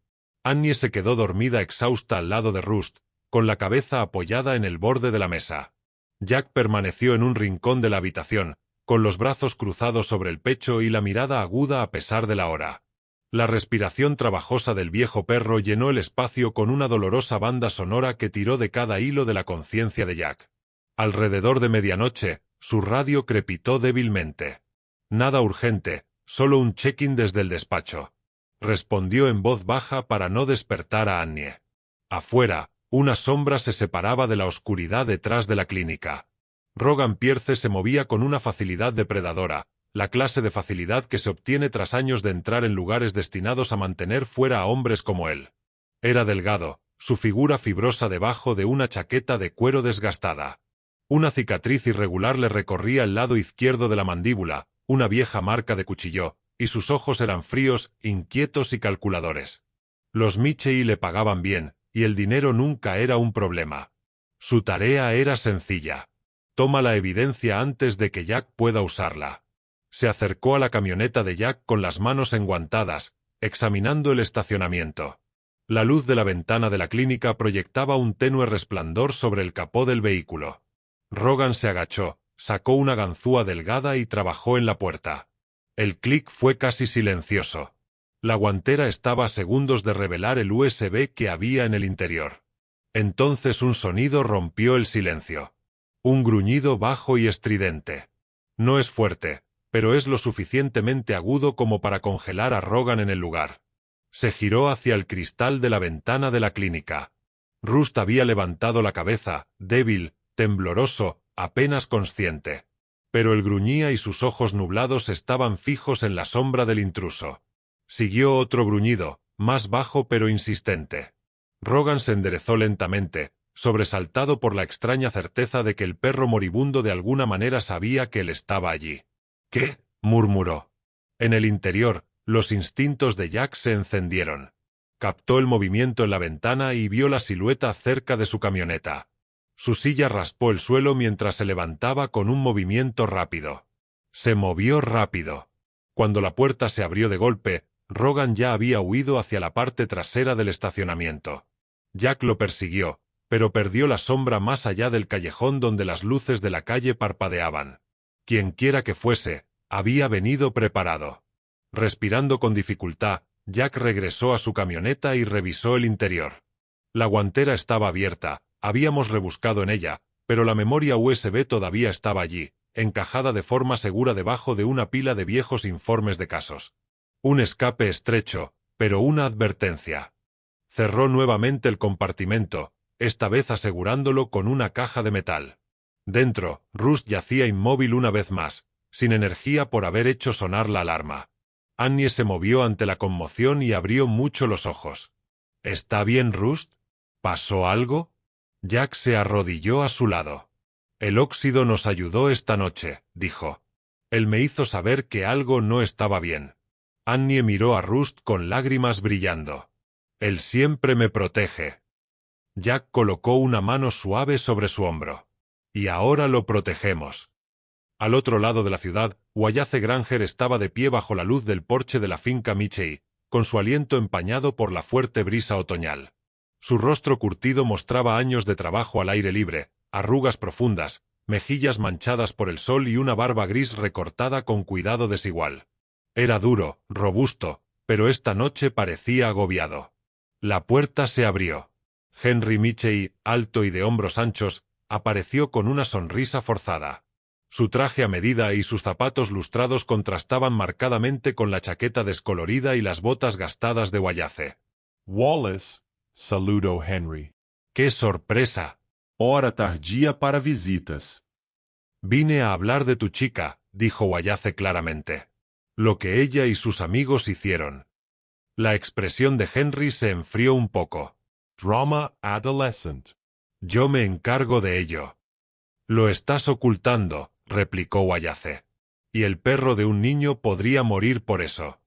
Annie se quedó dormida exhausta al lado de Rust, con la cabeza apoyada en el borde de la mesa. Jack permaneció en un rincón de la habitación, con los brazos cruzados sobre el pecho y la mirada aguda a pesar de la hora. La respiración trabajosa del viejo perro llenó el espacio con una dolorosa banda sonora que tiró de cada hilo de la conciencia de Jack. Alrededor de medianoche, su radio crepitó débilmente. «Nada urgente, solo un check-in desde el despacho», respondió en voz baja para no despertar a Annie. Afuera, una sombra se separaba de la oscuridad detrás de la clínica. Rogan Pierce se movía con una facilidad depredadora, la clase de facilidad que se obtiene tras años de entrar en lugares destinados a mantener fuera a hombres como él. Era delgado, su figura fibrosa debajo de una chaqueta de cuero desgastada. Una cicatriz irregular le recorría el lado izquierdo de la mandíbula, una vieja marca de cuchillo, y sus ojos eran fríos, inquietos y calculadores. Los Michei le pagaban bien, y el dinero nunca era un problema. Su tarea era sencilla. Toma la evidencia antes de que Jack pueda usarla. Se acercó a la camioneta de Jack con las manos enguantadas, examinando el estacionamiento. La luz de la ventana de la clínica proyectaba un tenue resplandor sobre el capó del vehículo. Rogan se agachó, sacó una ganzúa delgada y trabajó en la puerta. El clic fue casi silencioso. La guantera estaba a segundos de revelar el USB que había en el interior. Entonces un sonido rompió el silencio. Un gruñido bajo y estridente. No es fuerte, pero es lo suficientemente agudo como para congelar a Rogan en el lugar. Se giró hacia el cristal de la ventana de la clínica. Rust había levantado la cabeza, débil, tembloroso, apenas consciente. Pero él gruñía y sus ojos nublados estaban fijos en la sombra del intruso. Siguió otro gruñido, más bajo pero insistente. Rogan se enderezó lentamente, sobresaltado por la extraña certeza de que el perro moribundo de alguna manera sabía que él estaba allí. «¿Qué?», murmuró. En el interior, los instintos de Jack se encendieron. Captó el movimiento en la ventana y vio la silueta cerca de su camioneta. Su silla raspó el suelo mientras se levantaba con un movimiento rápido. Se movió rápido. Cuando la puerta se abrió de golpe, Rogan ya había huido hacia la parte trasera del estacionamiento. Jack lo persiguió, pero perdió la sombra más allá del callejón donde las luces de la calle parpadeaban. Quienquiera que fuese, había venido preparado. Respirando con dificultad, Jack regresó a su camioneta y revisó el interior. La guantera estaba abierta, habíamos rebuscado en ella, pero la memoria USB todavía estaba allí, encajada de forma segura debajo de una pila de viejos informes de casos. Un escape estrecho, pero una advertencia. Cerró nuevamente el compartimento, esta vez asegurándolo con una caja de metal. Dentro, Rust yacía inmóvil una vez más, sin energía por haber hecho sonar la alarma. Annie se movió ante la conmoción y abrió mucho los ojos. ¿Está bien, Rust? ¿Pasó algo? Jack se arrodilló a su lado. El óxido nos ayudó esta noche, dijo. Él me hizo saber que algo no estaba bien. Annie miró a Rust con lágrimas brillando. Él siempre me protege. Jack colocó una mano suave sobre su hombro. Y ahora lo protegemos. Al otro lado de la ciudad, Wallace Granger estaba de pie bajo la luz del porche de la finca Michey, con su aliento empañado por la fuerte brisa otoñal. Su rostro curtido mostraba años de trabajo al aire libre, arrugas profundas, mejillas manchadas por el sol y una barba gris recortada con cuidado desigual. Era duro, robusto, pero esta noche parecía agobiado. La puerta se abrió. Henry Michey, alto y de hombros anchos, apareció con una sonrisa forzada. Su traje a medida y sus zapatos lustrados contrastaban marcadamente con la chaqueta descolorida y las botas gastadas de Wallace. Wallace, saludó Henry. ¡Qué sorpresa! Hora tardía para visitas. Vine a hablar de tu chica, dijo Wallace claramente. Lo que ella y sus amigos hicieron. La expresión de Henry se enfrió un poco. Drama adolescent. Yo me encargo de ello. Lo estás ocultando, replicó Wallace. Y el perro de un niño podría morir por eso.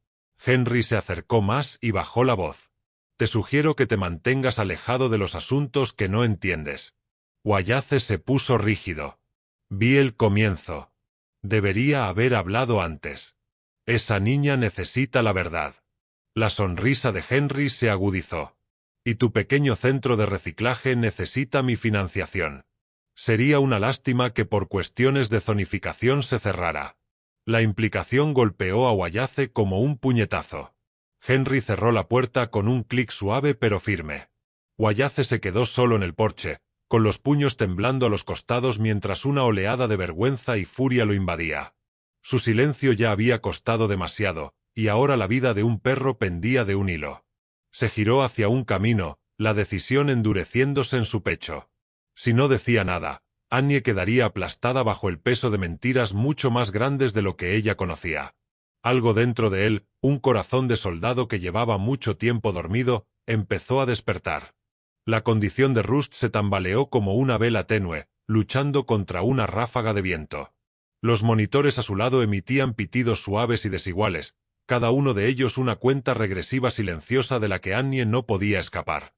Henry se acercó más y bajó la voz. Te sugiero que te mantengas alejado de los asuntos que no entiendes. Wallace se puso rígido. Vi el comienzo. Debería haber hablado antes. Esa niña necesita la verdad. La sonrisa de Henry se agudizó. Y tu pequeño centro de reciclaje necesita mi financiación. Sería una lástima que por cuestiones de zonificación se cerrara. La implicación golpeó a Wallace como un puñetazo. Henry cerró la puerta con un clic suave pero firme. Wallace se quedó solo en el porche, con los puños temblando a los costados mientras una oleada de vergüenza y furia lo invadía. Su silencio ya había costado demasiado, y ahora la vida de un perro pendía de un hilo. Se giró hacia un camino, la decisión endureciéndose en su pecho. Si no decía nada, Annie quedaría aplastada bajo el peso de mentiras mucho más grandes de lo que ella conocía. Algo dentro de él, un corazón de soldado que llevaba mucho tiempo dormido, empezó a despertar. La condición de Rust se tambaleó como una vela tenue, luchando contra una ráfaga de viento. Los monitores a su lado emitían pitidos suaves y desiguales, cada uno de ellos una cuenta regresiva silenciosa de la que Annie no podía escapar.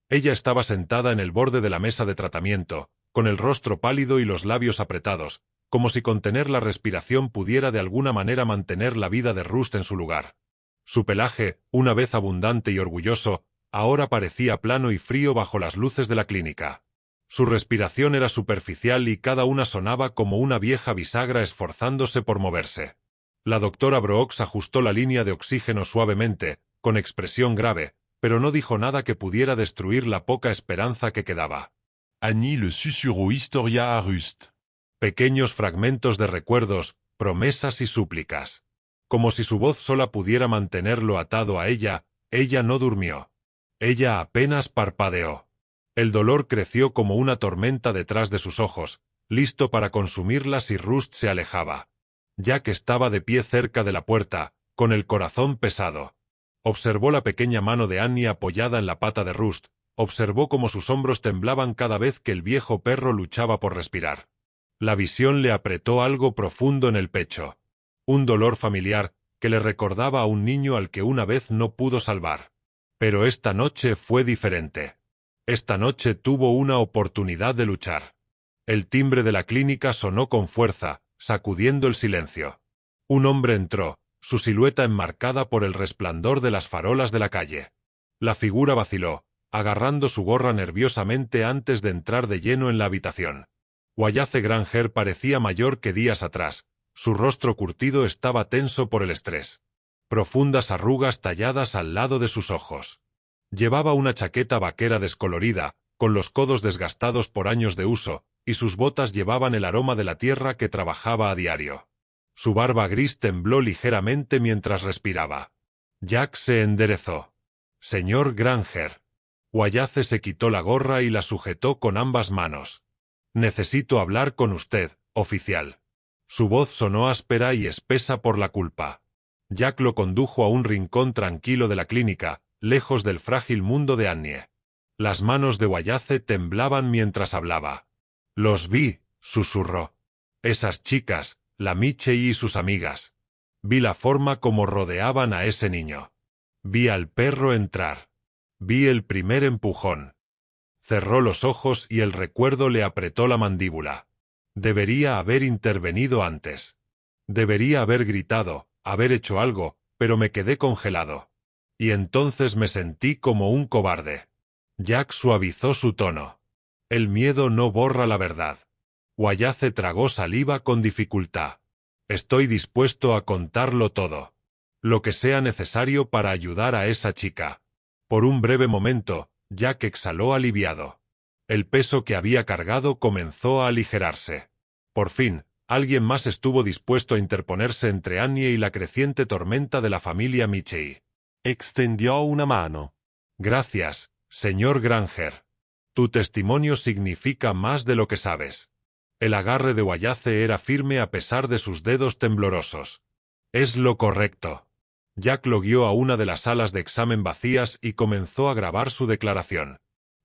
Ella estaba sentada en el borde de la mesa de tratamiento, con el rostro pálido y los labios apretados, como si contener la respiración pudiera de alguna manera mantener la vida de Rust en su lugar. Su pelaje, una vez abundante y orgulloso, ahora parecía plano y frío bajo las luces de la clínica. Su respiración era superficial y cada una sonaba como una vieja bisagra esforzándose por moverse. La doctora Brooks ajustó la línea de oxígeno suavemente, con expresión grave, pero no dijo nada que pudiera destruir la poca esperanza que quedaba. Annie le susurró historia a Rust. Pequeños fragmentos de recuerdos, promesas y súplicas. Como si su voz sola pudiera mantenerlo atado a ella, ella no durmió. Ella apenas parpadeó. El dolor creció como una tormenta detrás de sus ojos, listo para consumirla si Rust se alejaba. Jack estaba de pie cerca de la puerta, con el corazón pesado. Observó la pequeña mano de Annie apoyada en la pata de Rust, observó cómo sus hombros temblaban cada vez que el viejo perro luchaba por respirar. La visión le apretó algo profundo en el pecho. Un dolor familiar, que le recordaba a un niño al que una vez no pudo salvar. Pero esta noche fue diferente. Esta noche tuvo una oportunidad de luchar. El timbre de la clínica sonó con fuerza, sacudiendo el silencio. Un hombre entró, su silueta enmarcada por el resplandor de las farolas de la calle. La figura vaciló, agarrando su gorra nerviosamente antes de entrar de lleno en la habitación. Wallace Granger parecía mayor que días atrás, su rostro curtido estaba tenso por el estrés. Profundas arrugas talladas al lado de sus ojos. Llevaba una chaqueta vaquera descolorida, con los codos desgastados por años de uso, y sus botas llevaban el aroma de la tierra que trabajaba a diario. Su barba gris tembló ligeramente mientras respiraba. Jack se enderezó. «Señor Granger». Wallace se quitó la gorra y la sujetó con ambas manos. «Necesito hablar con usted, oficial». Su voz sonó áspera y espesa por la culpa. Jack lo condujo a un rincón tranquilo de la clínica, lejos del frágil mundo de Annie. Las manos de Wallace temblaban mientras hablaba. «Los vi», susurró. «Esas chicas, la Michie y sus amigas. Vi la forma como rodeaban a ese niño. Vi al perro entrar. Vi el primer empujón». Cerró los ojos y el recuerdo le apretó la mandíbula. Debería haber intervenido antes. Debería haber gritado, haber hecho algo, pero me quedé congelado. Y entonces me sentí como un cobarde. Jack suavizó su tono. El miedo no borra la verdad. Wallace tragó saliva con dificultad. Estoy dispuesto a contarlo todo. Lo que sea necesario para ayudar a esa chica. Por un breve momento, Jack exhaló aliviado. El peso que había cargado comenzó a aligerarse. Por fin, alguien más estuvo dispuesto a interponerse entre Annie y la creciente tormenta de la familia Michie. Extendió una mano. «Gracias, señor Granger. Tu testimonio significa más de lo que sabes». El agarre de Wallace era firme a pesar de sus dedos temblorosos. «Es lo correcto». Jack lo guió a una de las salas de examen vacías y comenzó a grabar su declaración.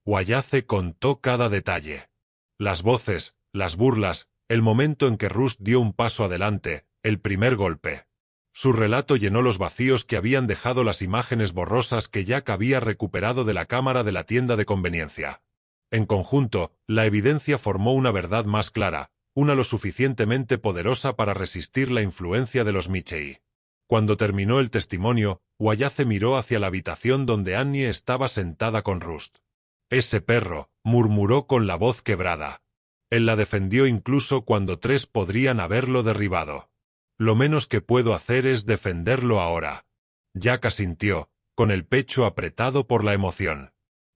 Wallace contó cada detalle. Las voces, las burlas, el momento en que Rust dio un paso adelante, el primer golpe. Su relato llenó los vacíos que habían dejado las imágenes borrosas que Jack había recuperado de la cámara de la tienda de conveniencia. En conjunto, la evidencia formó una verdad más clara, una lo suficientemente poderosa para resistir la influencia de los Michie. Cuando terminó el testimonio, Wallace miró hacia la habitación donde Annie estaba sentada con Rust. «Ese perro», murmuró con la voz quebrada. Él la defendió incluso cuando 3 podrían haberlo derribado. «Lo menos que puedo hacer es defenderlo ahora». Jack asintió, con el pecho apretado por la emoción.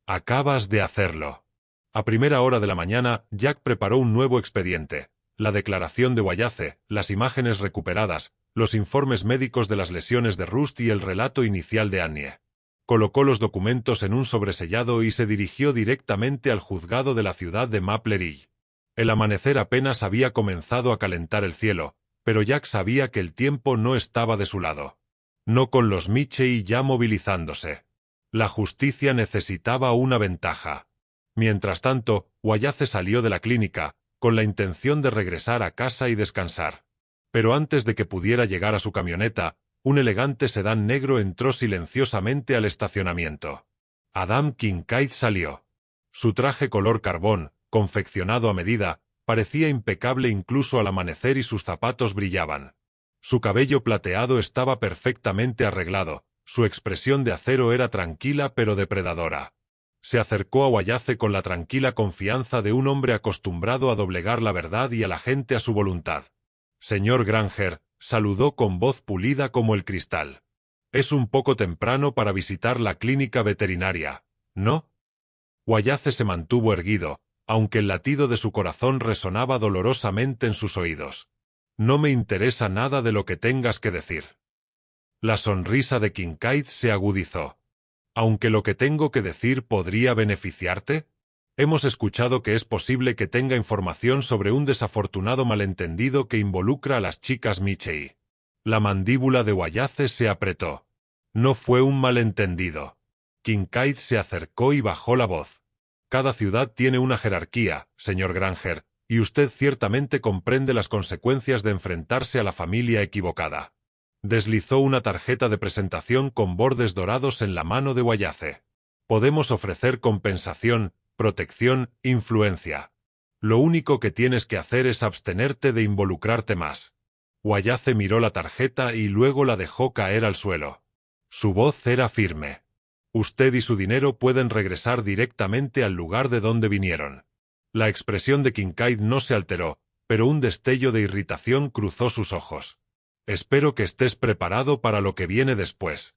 «Acabas de hacerlo». A primera hora de la mañana, Jack preparó un nuevo expediente. La declaración de Wallace, las imágenes recuperadas, los informes médicos de las lesiones de Rust y el relato inicial de Annie. Colocó los documentos en un sobresellado y se dirigió directamente al juzgado de la ciudad de Maple Ridge. El amanecer apenas había comenzado a calentar el cielo, pero Jack sabía que el tiempo no estaba de su lado. No con los Michie ya movilizándose. La justicia necesitaba una ventaja. Mientras tanto, Wallace salió de la clínica, con la intención de regresar a casa y descansar. Pero antes de que pudiera llegar a su camioneta, un elegante sedán negro entró silenciosamente al estacionamiento. Adam Kincaid salió. Su traje color carbón, confeccionado a medida, parecía impecable incluso al amanecer y sus zapatos brillaban. Su cabello plateado estaba perfectamente arreglado, su expresión de acero era tranquila pero depredadora. Se acercó a Wallace con la tranquila confianza de un hombre acostumbrado a doblegar la verdad y a la gente a su voluntad. «Señor Granger», saludó con voz pulida como el cristal. «Es un poco temprano para visitar la clínica veterinaria, ¿no?» Wallace se mantuvo erguido, aunque el latido de su corazón resonaba dolorosamente en sus oídos. «No me interesa nada de lo que tengas que decir». La sonrisa de Kincaid se agudizó. «¿Aunque lo que tengo que decir podría beneficiarte? Hemos escuchado que es posible que tenga información sobre un desafortunado malentendido que involucra a las chicas Michie». La mandíbula de Wallace se apretó. «No fue un malentendido». Kincaid se acercó y bajó la voz. «Cada ciudad tiene una jerarquía, señor Granger, y usted ciertamente comprende las consecuencias de enfrentarse a la familia equivocada». Deslizó una tarjeta de presentación con bordes dorados en la mano de Wallace. «Podemos ofrecer compensación, protección, influencia. Lo único que tienes que hacer es abstenerte de involucrarte más». Wallace miró la tarjeta y luego la dejó caer al suelo. Su voz era firme. Usted y su dinero pueden regresar directamente al lugar de donde vinieron. La expresión de Kincaid no se alteró, pero un destello de irritación cruzó sus ojos. Espero que estés preparado para lo que viene después.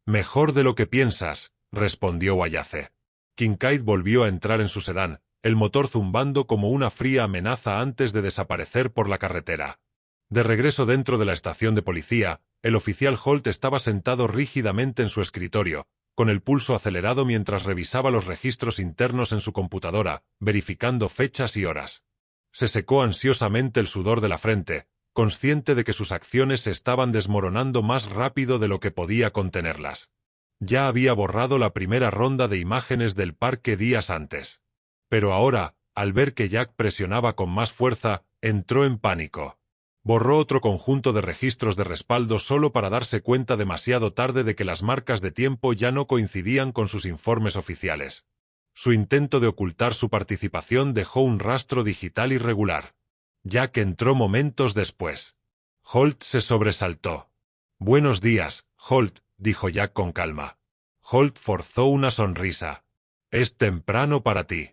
Mejor de lo que piensas, respondió Wallace. Kincaid volvió a entrar en su sedán, el motor zumbando como una fría amenaza antes de desaparecer por la carretera. De regreso dentro de la estación de policía, el oficial Holt estaba sentado rígidamente en su escritorio, con el pulso acelerado mientras revisaba los registros internos en su computadora, verificando fechas y horas. Se secó ansiosamente el sudor de la frente, consciente de que sus acciones se estaban desmoronando más rápido de lo que podía contenerlas. Ya había borrado la primera ronda de imágenes del parque días antes. Pero ahora, al ver que Jack presionaba con más fuerza, entró en pánico. Borró otro conjunto de registros de respaldo solo para darse cuenta demasiado tarde de que las marcas de tiempo ya no coincidían con sus informes oficiales. Su intento de ocultar su participación dejó un rastro digital irregular. Jack entró momentos después. Holt se sobresaltó. «Buenos días, Holt», dijo Jack con calma. Holt forzó una sonrisa. «Es temprano para ti».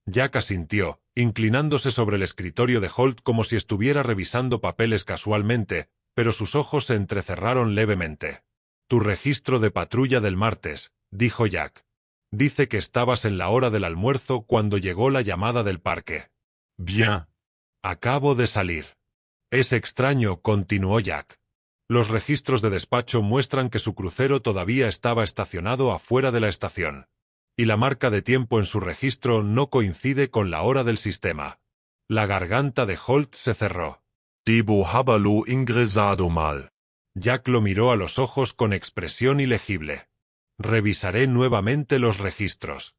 Jack asintió, inclinándose sobre el escritorio de Holt como si estuviera revisando papeles casualmente, pero sus ojos se entrecerraron levemente. «Tu registro de patrulla del martes», dijo Jack. «Dice que estabas en la hora del almuerzo cuando llegó la llamada del parque». Bien. «Acabo de salir». «Es extraño», continuó Jack. «Los registros de despacho muestran que su crucero todavía estaba estacionado afuera de la estación. Y la marca de tiempo en su registro no coincide con la hora del sistema». La garganta de Holt se cerró. Debo haberlo ingresado mal. Jack lo miró a los ojos con expresión ilegible. «Revisaré nuevamente los registros.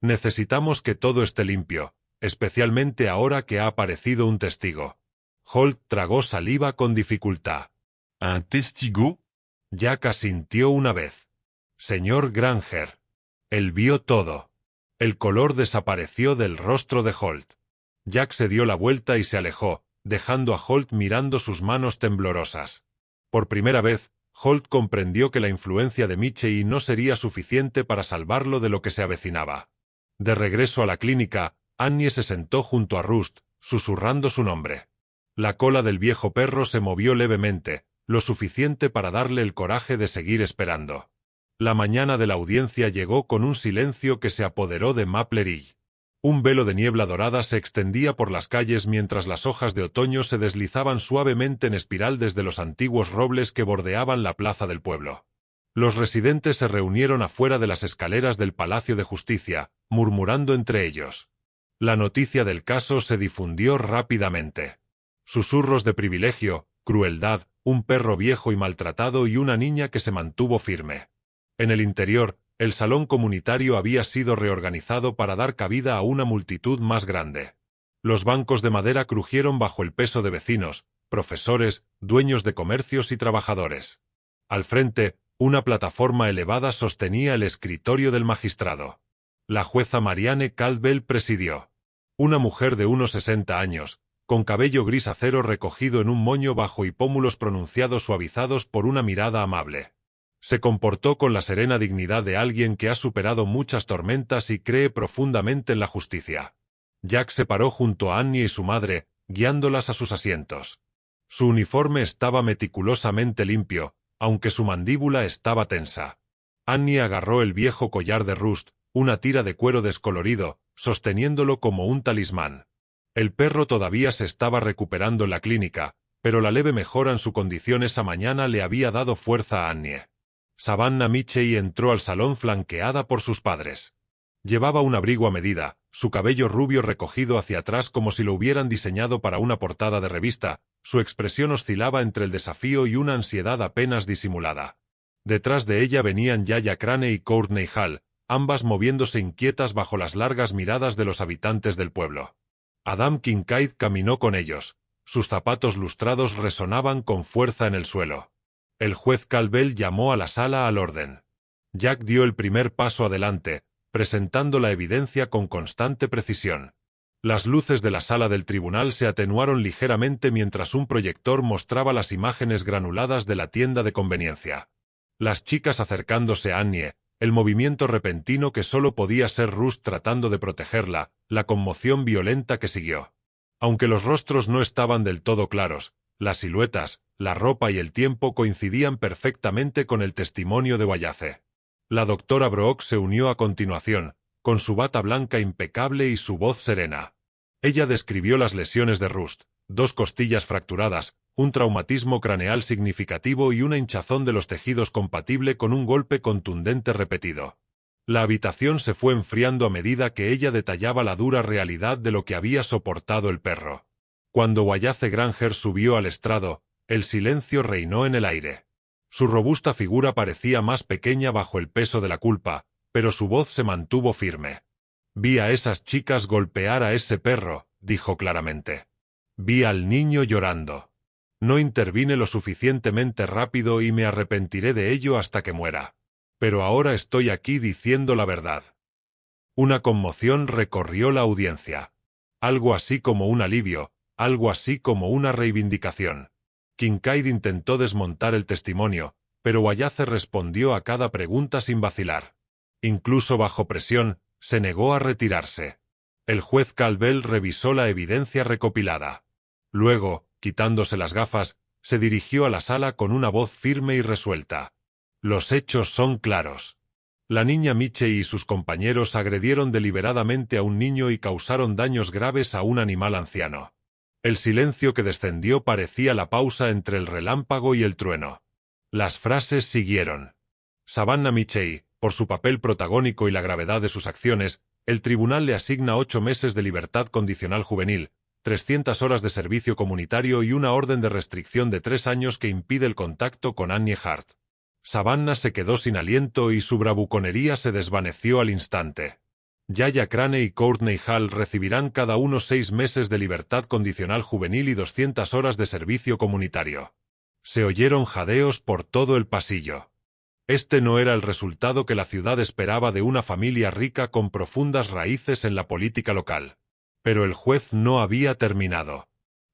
Necesitamos que todo esté limpio, especialmente ahora que ha aparecido un testigo». Holt tragó saliva con dificultad. ¿Un testigo? Jack asintió una vez. «Señor Granger». Él vio todo. El color desapareció del rostro de Holt. Jack se dio la vuelta y se alejó, dejando a Holt mirando sus manos temblorosas. Por primera vez, Holt comprendió que la influencia de Michie no sería suficiente para salvarlo de lo que se avecinaba. De regreso a la clínica, Annie se sentó junto a Rust, susurrando su nombre. La cola del viejo perro se movió levemente, lo suficiente para darle el coraje de seguir esperando. La mañana de la audiencia llegó con un silencio que se apoderó de Maple Ridge. Un velo de niebla dorada se extendía por las calles mientras las hojas de otoño se deslizaban suavemente en espiral desde los antiguos robles que bordeaban la plaza del pueblo. Los residentes se reunieron afuera de las escaleras del Palacio de Justicia, murmurando entre ellos. La noticia del caso se difundió rápidamente. Susurros de privilegio, crueldad, un perro viejo y maltratado y una niña que se mantuvo firme. En el interior, el salón comunitario había sido reorganizado para dar cabida a una multitud más grande. Los bancos de madera crujieron bajo el peso de vecinos, profesores, dueños de comercios y trabajadores. Al frente, una plataforma elevada sostenía el escritorio del magistrado. La jueza Marianne Caldwell presidió. Una mujer de unos 60 años, con cabello gris acero recogido en un moño bajo y pómulos pronunciados suavizados por una mirada amable. Se comportó con la serena dignidad de alguien que ha superado muchas tormentas y cree profundamente en la justicia. Jack se paró junto a Annie y su madre, guiándolas a sus asientos. Su uniforme estaba meticulosamente limpio, aunque su mandíbula estaba tensa. Annie agarró el viejo collar de Rust, una tira de cuero descolorido, sosteniéndolo como un talismán. El perro todavía se estaba recuperando en la clínica, pero la leve mejora en su condición esa mañana le había dado fuerza a Annie. Savannah Michie entró al salón flanqueada por sus padres. Llevaba un abrigo a medida, su cabello rubio recogido hacia atrás como si lo hubieran diseñado para una portada de revista, su expresión oscilaba entre el desafío y una ansiedad apenas disimulada. Detrás de ella venían Yaya Crane y Courtney Hall, ambas moviéndose inquietas bajo las largas miradas de los habitantes del pueblo. Adam Kincaid caminó con ellos. Sus zapatos lustrados resonaban con fuerza en el suelo. El juez Caldwell llamó a la sala al orden. Jack dio el primer paso adelante, presentando la evidencia con constante precisión. Las luces de la sala del tribunal se atenuaron ligeramente mientras un proyector mostraba las imágenes granuladas de la tienda de conveniencia. Las chicas acercándose a Annie, el movimiento repentino que solo podía ser Rust tratando de protegerla, la conmoción violenta que siguió. Aunque los rostros no estaban del todo claros, las siluetas, la ropa y el tiempo coincidían perfectamente con el testimonio de Wallace. La doctora Brock se unió a continuación, con su bata blanca impecable y su voz serena. Ella describió las lesiones de Rust, 2 costillas fracturadas, un traumatismo craneal significativo y una hinchazón de los tejidos compatible con un golpe contundente repetido. La habitación se fue enfriando a medida que ella detallaba la dura realidad de lo que había soportado el perro. Cuando Wallace Granger subió al estrado, el silencio reinó en el aire. Su robusta figura parecía más pequeña bajo el peso de la culpa, pero su voz se mantuvo firme. «Vi a esas chicas golpear a ese perro», dijo claramente. «Vi al niño llorando. No intervine lo suficientemente rápido y me arrepentiré de ello hasta que muera. Pero ahora estoy aquí diciendo la verdad». Una conmoción recorrió la audiencia. Algo así como un alivio, algo así como una reivindicación. Kincaid intentó desmontar el testimonio, pero Wallace respondió a cada pregunta sin vacilar. Incluso bajo presión, se negó a retirarse. El juez Caldwell revisó la evidencia recopilada. Luego, quitándose las gafas, se dirigió a la sala con una voz firme y resuelta. «Los hechos son claros. La niña Mitchell y sus compañeros agredieron deliberadamente a un niño y causaron daños graves a un animal anciano». El silencio que descendió parecía la pausa entre el relámpago y el trueno. Las frases siguieron. Savannah Mitchell, por su papel protagónico y la gravedad de sus acciones, el tribunal le asigna 8 meses de libertad condicional juvenil, 300 horas de servicio comunitario y una orden de restricción de 3 años que impide el contacto con Annie Hart. Savannah se quedó sin aliento y su bravuconería se desvaneció al instante. Yaya Crane y Courtney Hall recibirán cada uno 6 meses de libertad condicional juvenil y 200 horas de servicio comunitario. Se oyeron jadeos por todo el pasillo. Este no era el resultado que la ciudad esperaba de una familia rica con profundas raíces en la política local. Pero el juez no había terminado.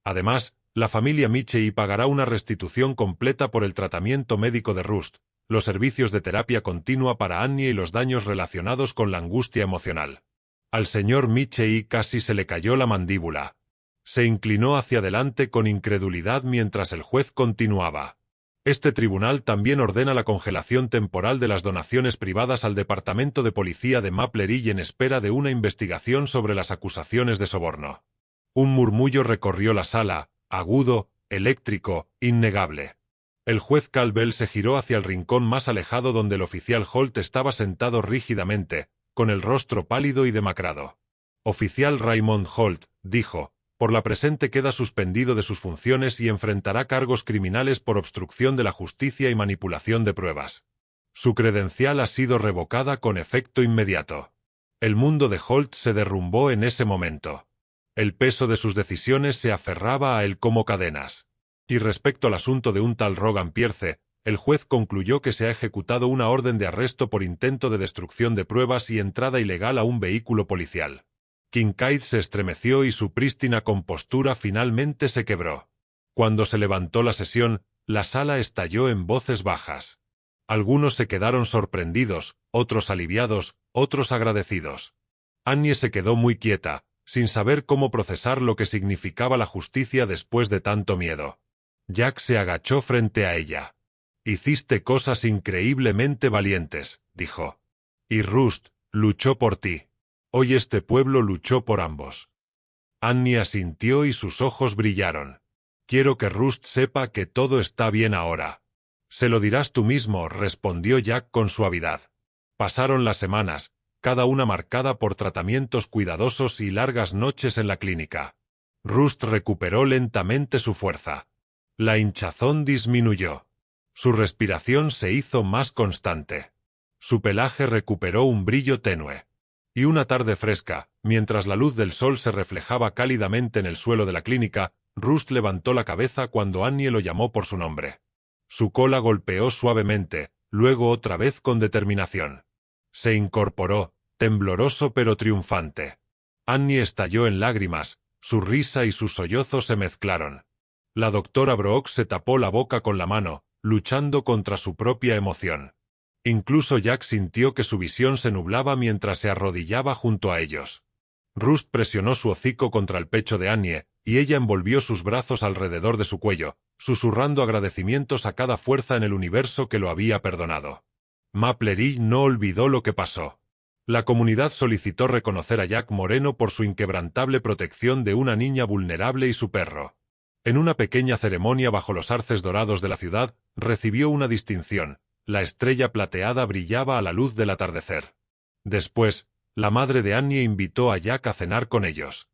Además, la familia Mitchell pagará una restitución completa por el tratamiento médico de Rust, los servicios de terapia continua para Annie y los daños relacionados con la angustia emocional. Al señor Mitchell casi se le cayó la mandíbula. Se inclinó hacia adelante con incredulidad mientras el juez continuaba. Este tribunal también ordena la congelación temporal de las donaciones privadas al Departamento de Policía de Maple Ridge en espera de una investigación sobre las acusaciones de soborno. Un murmullo recorrió la sala, agudo, eléctrico, innegable. El juez Caldwell se giró hacia el rincón más alejado donde el oficial Holt estaba sentado rígidamente, con el rostro pálido y demacrado. «Oficial Raymond Holt», dijo, «por la presente queda suspendido de sus funciones y enfrentará cargos criminales por obstrucción de la justicia y manipulación de pruebas. Su credencial ha sido revocada con efecto inmediato». El mundo de Holt se derrumbó en ese momento. El peso de sus decisiones se aferraba a él como cadenas. Y respecto al asunto de un tal Rogan Pierce, el juez concluyó que se ha ejecutado una orden de arresto por intento de destrucción de pruebas y entrada ilegal a un vehículo policial. Kincaid se estremeció y su prístina compostura finalmente se quebró. Cuando se levantó la sesión, la sala estalló en voces bajas. Algunos se quedaron sorprendidos, otros aliviados, otros agradecidos. Annie se quedó muy quieta, sin saber cómo procesar lo que significaba la justicia después de tanto miedo. Jack se agachó frente a ella. «Hiciste cosas increíblemente valientes», dijo. «Y Rust luchó por ti. Hoy este pueblo luchó por ambos». Annie asintió y sus ojos brillaron. «Quiero que Rust sepa que todo está bien ahora». «Se lo dirás tú mismo», respondió Jack con suavidad. Pasaron las semanas, cada una marcada por tratamientos cuidadosos y largas noches en la clínica. Rust recuperó lentamente su fuerza. La hinchazón disminuyó. Su respiración se hizo más constante. Su pelaje recuperó un brillo tenue. Y una tarde fresca, mientras la luz del sol se reflejaba cálidamente en el suelo de la clínica, Rust levantó la cabeza cuando Annie lo llamó por su nombre. Su cola golpeó suavemente, luego otra vez con determinación. Se incorporó, tembloroso pero triunfante. Annie estalló en lágrimas, su risa y sus sollozos se mezclaron. La doctora Brooks se tapó la boca con la mano, luchando contra su propia emoción. Incluso Jack sintió que su visión se nublaba mientras se arrodillaba junto a ellos. Rust presionó su hocico contra el pecho de Annie, y ella envolvió sus brazos alrededor de su cuello, susurrando agradecimientos a cada fuerza en el universo que lo había perdonado. Maplery no olvidó lo que pasó. La comunidad solicitó reconocer a Jack Moreno por su inquebrantable protección de una niña vulnerable y su perro. En una pequeña ceremonia bajo los arces dorados de la ciudad, recibió una distinción. La estrella plateada brillaba a la luz del atardecer. Después, la madre de Annie invitó a Jack a cenar con ellos.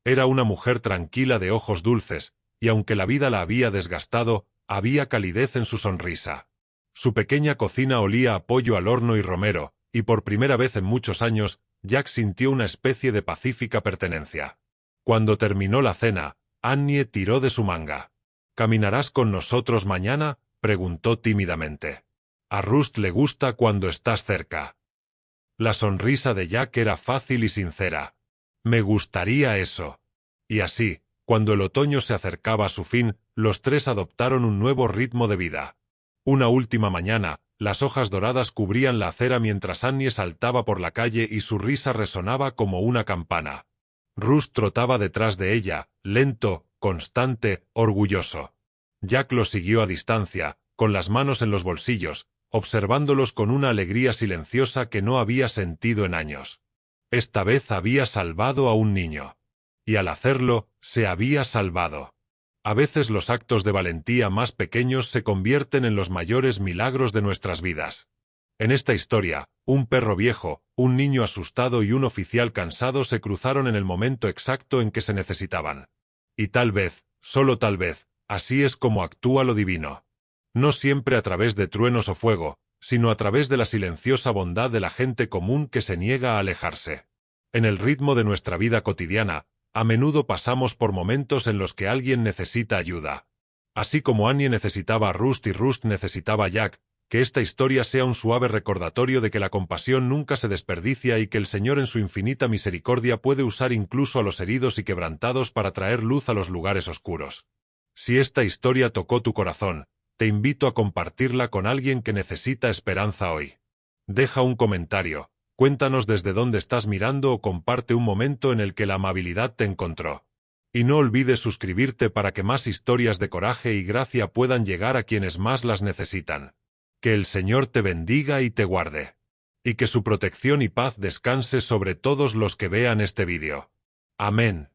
Era una mujer tranquila de ojos dulces, y aunque la vida la había desgastado, había calidez en su sonrisa. Su pequeña cocina olía a pollo al horno y romero, y por primera vez en muchos años, Jack sintió una especie de pacífica pertenencia. Cuando terminó la cena, Annie tiró de su manga. ¿Caminarás con nosotros mañana?, preguntó tímidamente. A Rust le gusta cuando estás cerca. La sonrisa de Jack era fácil y sincera. Me gustaría eso. Y así, cuando el otoño se acercaba a su fin, los tres adoptaron un nuevo ritmo de vida. Una última mañana, las hojas doradas cubrían la acera mientras Annie saltaba por la calle y su risa resonaba como una campana. Rust trotaba detrás de ella, lento, constante, orgulloso. Jack lo siguió a distancia, con las manos en los bolsillos, observándolos con una alegría silenciosa que no había sentido en años. Esta vez había salvado a un niño. Y al hacerlo, se había salvado. A veces los actos de valentía más pequeños se convierten en los mayores milagros de nuestras vidas. En esta historia, un perro viejo, un niño asustado y un oficial cansado se cruzaron en el momento exacto en que se necesitaban. Y tal vez, solo tal vez, así es como actúa lo divino. No siempre a través de truenos o fuego, sino a través de la silenciosa bondad de la gente común que se niega a alejarse. En el ritmo de nuestra vida cotidiana, a menudo pasamos por momentos en los que alguien necesita ayuda. Así como Annie necesitaba a Rust y Rust necesitaba a Jack, que esta historia sea un suave recordatorio de que la compasión nunca se desperdicia y que el Señor en su infinita misericordia puede usar incluso a los heridos y quebrantados para traer luz a los lugares oscuros. Si esta historia tocó tu corazón, te invito a compartirla con alguien que necesita esperanza hoy. Deja un comentario, cuéntanos desde dónde estás mirando o comparte un momento en el que la amabilidad te encontró. Y no olvides suscribirte para que más historias de coraje y gracia puedan llegar a quienes más las necesitan. Que el Señor te bendiga y te guarde. Y que su protección y paz descanse sobre todos los que vean este vídeo. Amén.